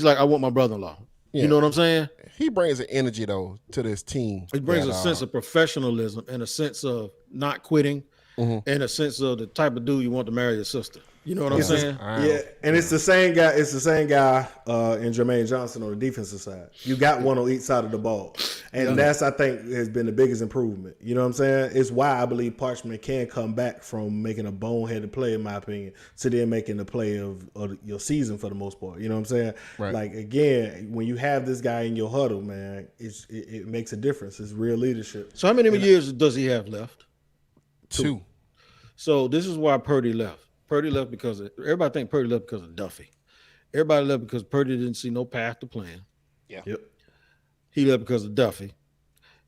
S3: like, I want my brother-in-law.
S2: Yeah.
S3: You know what I'm saying?
S2: He brings an energy though to this team.
S3: He brings a sense of professionalism and a sense of not quitting and a sense of the type of dude you want to marry your sister. You know what I'm saying?
S1: And it's the same guy. It's the same guy in Jermaine Johnson on the defensive side. You got one on each side of the ball, and that's, I think, has been the biggest improvement. You know what I'm saying? It's why I believe Parchment can come back from making a boneheaded play, in my opinion, to then making the play of your season for the most part. You know what I'm saying?
S2: Right.
S1: Like, again, when you have this guy in your huddle, man, it makes a difference. It's real leadership.
S3: So how many years does he have left?
S2: 2.
S3: So this is why Purdy left. Purdy left because everybody think Purdy left because of Duffy. Everybody left because Purdy didn't see no path to playing.
S2: Yeah.
S1: Yep.
S3: He left because of Duffy,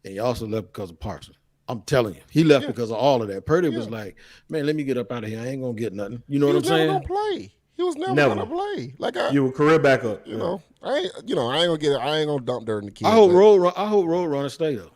S3: and he also left because of Parson. I'm telling you, he left because of all of that. Purdy was like, "Man, let me get up out of here. I ain't gonna get nothing." You know what I'm saying?
S2: He was never gonna play. He was never gonna play. Like
S1: you were career backup.
S2: You know, I ain't gonna dump dirt in the kid.
S3: I hope Roadrunner stay though.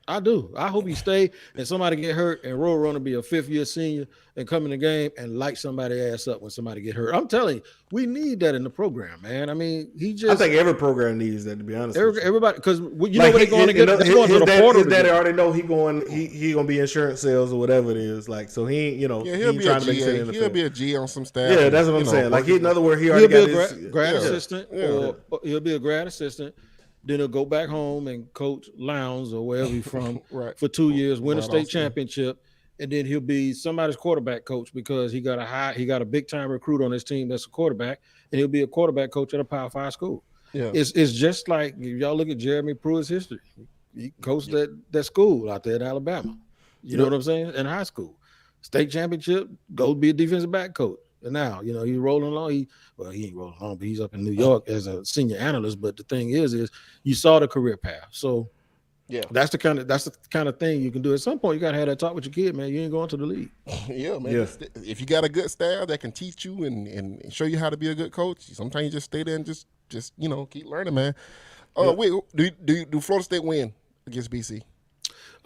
S3: I do. I hope he stay and somebody get hurt and Roadrunner be a 5th-year senior and come in the game and light somebody ass up when somebody get hurt. I'm telling you, we need that in the program, man. I mean, I
S1: think every program needs that, to be honest.
S3: Everybody, because you know what they're going to get. They're going to the portal.
S1: His daddy already know he gonna be insurance sales or whatever it is. Like, so he ain't,
S2: he'll be a GA. He'll be a G on some staff.
S1: Yeah, that's what I'm saying. Like, in other words, he'll be
S3: a grad assistant, or he'll be a grad assistant. Then he'll go back home and coach Lowndes or wherever he's from for 2 years, win a state championship, and then he'll be somebody's quarterback coach because he got a big time recruit on his team that's a quarterback, and he'll be a quarterback coach at a Power 5 school. Yeah, it's just like if y'all look at Jeremy Pruitt's history. He coached that school out there in Alabama. You know what I'm saying? In high school, state championship, go be a defensive back coach. And now, he's rolling along. He ain't rolling along, but he's up in New York as a senior analyst. But the thing is you saw the career path. So that's the kind of thing you can do. At some point, you gotta have that talk with your kid, man. You ain't going to the league.
S2: Yeah, man. Yeah. If you got a good staff that can teach you and show you how to be a good coach, sometimes you just stay there and just keep learning, man. Wait, do Florida State win against BC?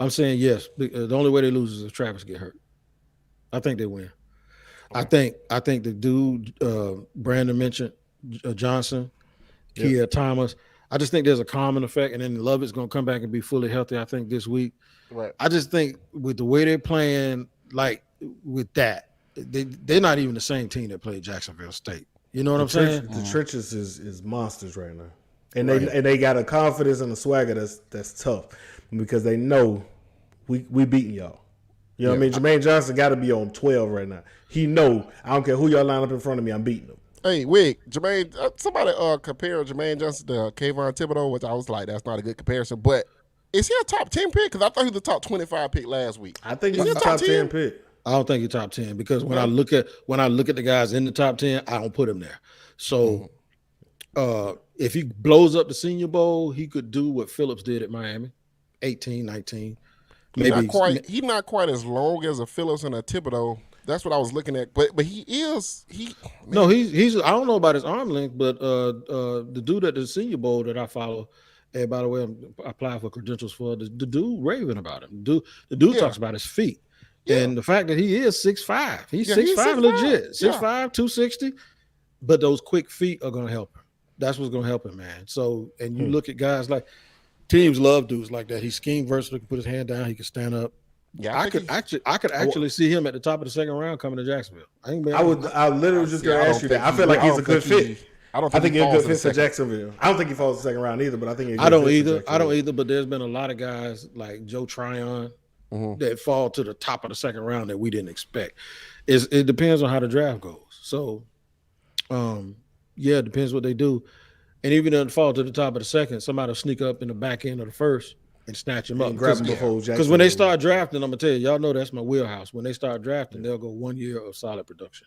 S2: I'm
S3: saying yes. The only way they lose is if Travis get hurt. I think they win. Okay. I think the dude Brandon mentioned, Johnson, Kia Thomas. I just think there's a common effect, and then Lovett's going to come back and be fully healthy, I think, this week.
S2: Right.
S3: I just think with the way they're playing, like with that, they're not even the same team that played Jacksonville State. You know what I'm saying?
S1: The trenches is monsters right now, and they got a confidence and a swagger that's tough because they know we beating y'all. You know what I mean? Jermaine Johnson got to be on 12 right now. He know I don't care who y'all line up in front of me, I'm beating them.
S2: Hey, Wig, Jermaine, somebody compared Jermaine Johnson to Kayvon Thibodeau, which I was like, that's not a good comparison. But is he a top 10 pick? Because I thought he was the top 25 pick last week.
S1: I think he's a top 10 pick.
S3: I don't think he's top 10 because when I look at the guys in the top 10, I don't put him there. So if he blows up the Senior Bowl, he could do what Phillips did at Miami, 18, 19.
S2: He's not quite as long as a Phillips and a Thibodeau. That's what I was looking at. But he's
S3: I don't know about his arm length, but the dude at the Senior Bowl that I follow, and by the way, I applied for credentials for the dude raving about him. The dude talks about his feet. Yeah. And the fact that he is 6'5". He's 6'5", legit. 6'5", 260. But those quick feet are gonna help him. That's what's gonna help him, man. So and you look at guys like teams love dudes like that. He's scheme versatile, can put his hand down, he can stand up. Yeah, I could actually see him at the top of the second round coming to Jacksonville. I
S1: literally just gonna ask you that. I feel like he's a good fit. I think he's a good fit for Jacksonville. I don't think he falls the second round either, but I think
S3: I don't either. But there's been a lot of guys like Joe Tryon that fall to the top of the second round that we didn't expect. It depends on how the draft goes. So, it depends what they do. And even if they fall to the top of the second, somebody will sneak up in the back end of the first and snatch him up.
S1: Grab him before Jackson.
S3: Because when they start drafting, I'm going to tell you, y'all know that's my wheelhouse. When they start drafting, they'll go 1 year of solid production.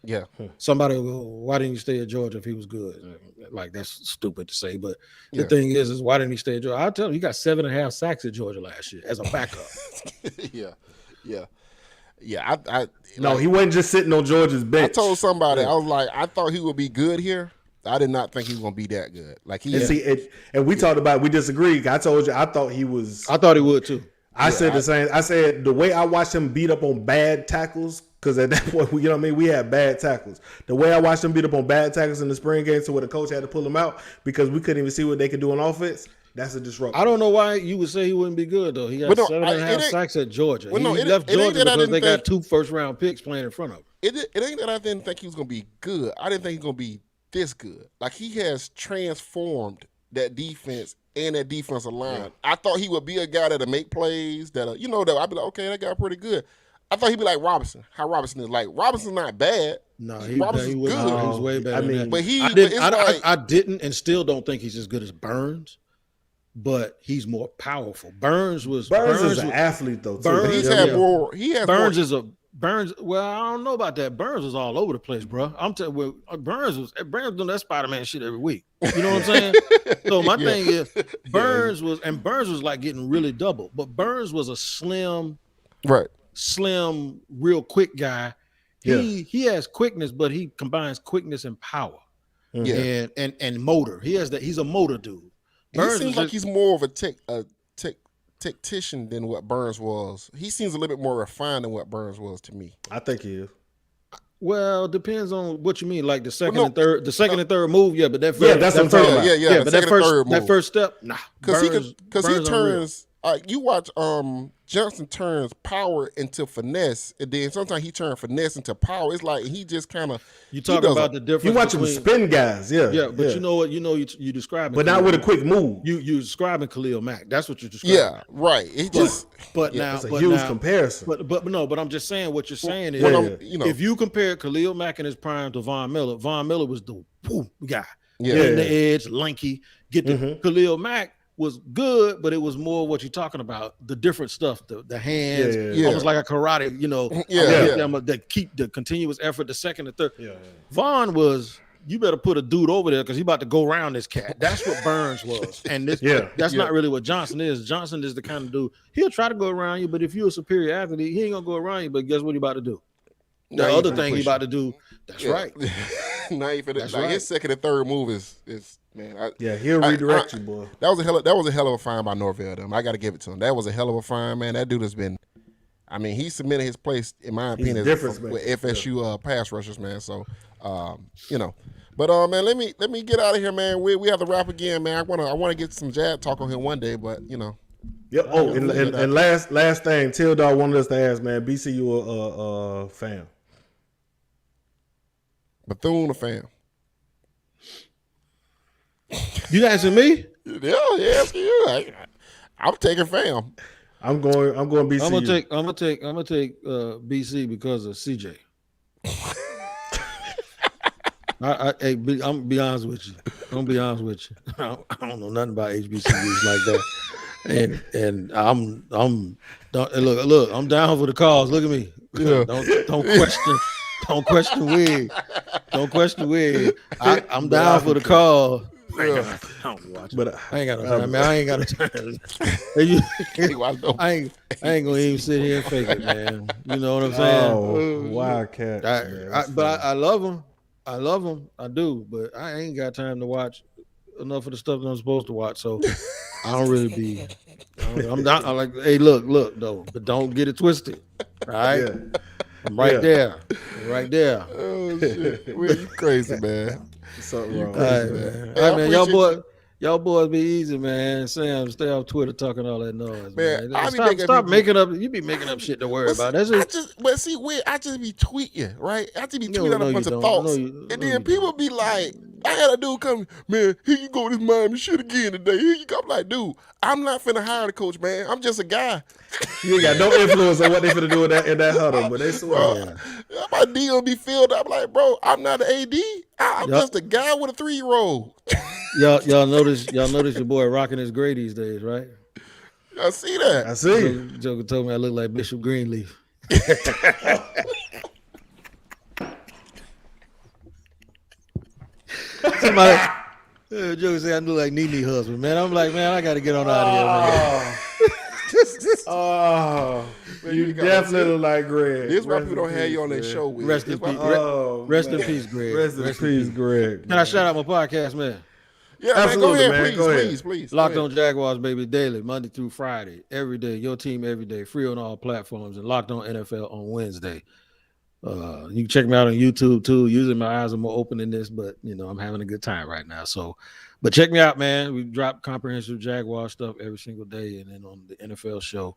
S2: Yeah.
S3: Somebody will go, why didn't you stay at Georgia if he was good? Like, that's stupid to say. But the thing is why didn't he stay at Georgia? I'll tell you, he got 7.5 sacks at Georgia last year as a backup.
S2: Yeah.
S1: He wasn't just sitting on Georgia's bench.
S2: I told somebody, I was like, I thought he would be good here. I did not think he was going to be that good. Like
S1: and we talked about it, we disagreed. I told you I thought he was.
S3: I thought he would too.
S1: I said the same. I said the way I watched him beat up on bad tackles Because at that point, you know what I mean, we had bad tackles. The way I watched them beat up on bad tackles in the spring game to where the coach had to pull them out because we couldn't even see what they could do on offense, that's a disruption.
S3: I don't know why you would say he wouldn't be good, though. He had 7.5 sacks at Georgia.
S2: Well, no,
S3: he left Georgia because they got 2 first-round picks playing in front of him.
S2: It ain't that I didn't think he was going to be good. I didn't think he was going to be this good. Like, he has transformed that defense and that defensive line. Yeah. I thought he would be a guy that'll make plays, that I'd be like, okay, that guy pretty good. I thought he'd be like Robinson. How Robinson is. Like, Robinson's not bad.
S3: No,
S2: Robinson's good.
S3: He was way better.
S2: I
S3: didn't and still don't think he's as good as Burns, but he's more powerful. Burns is
S1: an athlete though.
S3: Burns. Well, I don't know about that. Burns was all over the place, bro. I'm telling you, Burns doing that Spider-Man shit every week. You know what I'm saying? So my thing is, Burns was like getting really double, but Burns was a slim, real quick guy. He has quickness, but he combines quickness and power, and motor. He's a motor dude.
S2: Burns seems like he's more of a tactician than what Burns was. He seems a little bit more refined than what Burns was to me.
S1: I think he is.
S3: Well, it depends on what you mean, like the second and third move. Yeah, but that first step, nah.
S2: Because he turns. You watch Johnson turns power into finesse, and then sometimes he turns finesse into power. It's like he just kind of.
S3: You talk about the difference.
S1: You watch him spin guys,
S3: but you know what? You describing,
S1: but not with a quick move.
S3: You describing Khalil Mack. That's what you're describing.
S2: Yeah, right. It just.
S1: But now it's a huge comparison.
S3: But I'm just saying what you're saying is, if you compare Khalil Mack in his prime to Von Miller was the guy, in the edge, lanky. Khalil Mack was good, but it was more what you're talking about, the different stuff, the hands, almost like a karate, that keep the continuous effort, the second and third. Vaughn was, you better put a dude over there because he about to go around this cat. That's what Burns was. And that's not really what Johnson is. Johnson is the kind of dude, he'll try to go around you, but if you're a superior athlete, he ain't going to go around you, but guess what he about to do? The other thing he about to do, that's right.
S2: His second and third move is man.
S1: He'll redirect you, boy.
S2: That was a hell of a find by Norvell. I got to give it to him. That was a hell of a find, man. That dude has been. I mean, he cemented his place, in my opinion, with FSU pass rushers, man. So, But man, let me get out of here, man. We have to wrap again, man. I want to get some jab talk on him one day, but
S1: Yep. Oh, and last thing, Till Dog wanted us to ask, man. BCU a fan?
S2: Bethune a fan?
S3: You asking me?
S2: Yeah, asking you. I'm taking fam.
S1: I'm going BCU.
S3: I'm gonna take BC because of CJ. I'm gonna be honest with you. I don't know nothing about HBCUs like that. And I'm down for the cause. Look at me.
S2: Yeah.
S3: Don't question wig. Don't question wig. I'm down for the cause. I ain't got no time, man. I ain't got no time. I ain't gonna even sit here and fake it, man. You know what I'm saying?
S1: Oh, Wildcat.
S3: I love them. I do, but I ain't got time to watch enough of the stuff that I'm supposed to watch. So I don't really be. I'm like, hey, look, though, but don't get it twisted. All right. Yeah. I'm right there.
S2: Oh shit, well, you crazy, man.
S1: Something wrong.
S3: All right, man. All right, man. Y'all boys be easy, man. Sam, stay off Twitter talking all that noise, man. Stop making up. You be making up shit to worry about. That's
S2: I just be tweeting, right? I just be tweeting out a bunch of thoughts, and then people be like, I had a dude come, man, here you go with this Miami shit again today. Here you go. I'm like, dude, I'm not finna hire the coach, man. I'm just a guy.
S1: You ain't got no influence on what they finna do in that huddle, but they swear.
S2: My deal be filled up like, bro, I'm not an AD. I'm just a guy with a 3-year-old.
S3: Y'all notice your boy rocking his gray these days, right?
S2: I see that.
S1: I see.
S3: Joker told me I look like Bishop Greenleaf. Somebody Joker said I look like Nene husband, man. I'm like, man, I gotta get on out of here, man.
S1: You definitely look like Greg.
S2: This is why people don't have you on their show with.
S3: Rest in peace, Greg.
S1: Rest in peace, Greg.
S3: Can I shout out my podcast, man?
S2: Yeah,
S1: absolutely,
S2: man. Go ahead, please.
S3: Locked on Jaguars, baby, daily, Monday through Friday, every day. Your team every day, free on all platforms, and Locked on NFL on Wednesday. You can check me out on YouTube too. Usually my eyes are more open than this, but I'm having a good time right now. So, but check me out, man. We drop comprehensive Jaguar stuff every single day, and then on the NFL show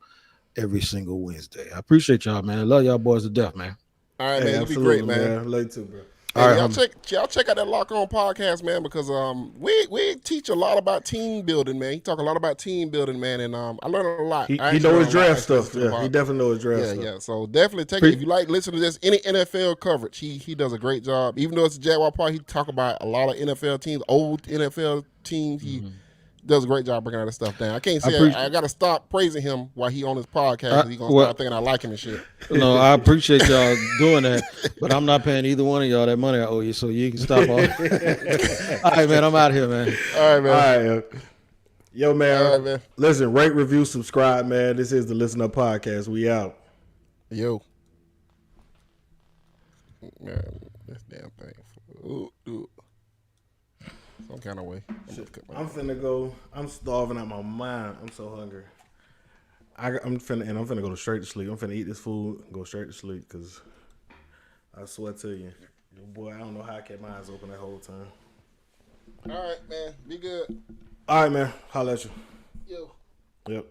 S3: every single Wednesday. I appreciate y'all, man. I love y'all boys to death, man.
S2: All right,
S1: Hey,
S2: man. You be great,
S1: absolutely,
S2: man.
S1: Love you too, bro.
S2: Hey,
S3: All right,
S2: y'all check out that Lock On podcast, man, because we teach a lot about team building, man. He talk a lot about team building, man, and I learned a lot.
S1: He
S2: I actually
S1: know his
S2: learned a lot
S1: draft
S2: actually
S1: stuff.
S2: listening to the
S1: Yeah, he
S2: pod-
S1: definitely know his draft
S2: Yeah,
S1: stuff.
S2: yeah. So definitely take it if you like listening to this any NFL coverage. He does a great job. Even though it's a Jaguar part, he talk about a lot of NFL teams, old NFL teams. He does a great job breaking all this stuff down. I can't say I got to stop praising him while he on his podcast because he's gonna start thinking I like him and shit.
S3: No, I appreciate y'all doing that, but I'm not paying either one of y'all that money I owe you, so you can stop all. All right, man. I'm out of here, man.
S2: All right, man.
S1: All right, yo, man.
S2: All right, man.
S1: Listen, rate, review, subscribe, man. This is the Listen Up Podcast. We out.
S2: Yo. Man, this damn thing. Ooh. Some kind of way.
S1: I'm finna go. I'm starving out my mind. I'm so hungry. I'm finna go straight to sleep. I'm finna eat this food and go straight to sleep because I swear to you, boy, I don't know how I kept my eyes open that whole time.
S2: All right, man. Be good.
S1: All right, man. Holla at you.
S2: Yo.
S1: Yep.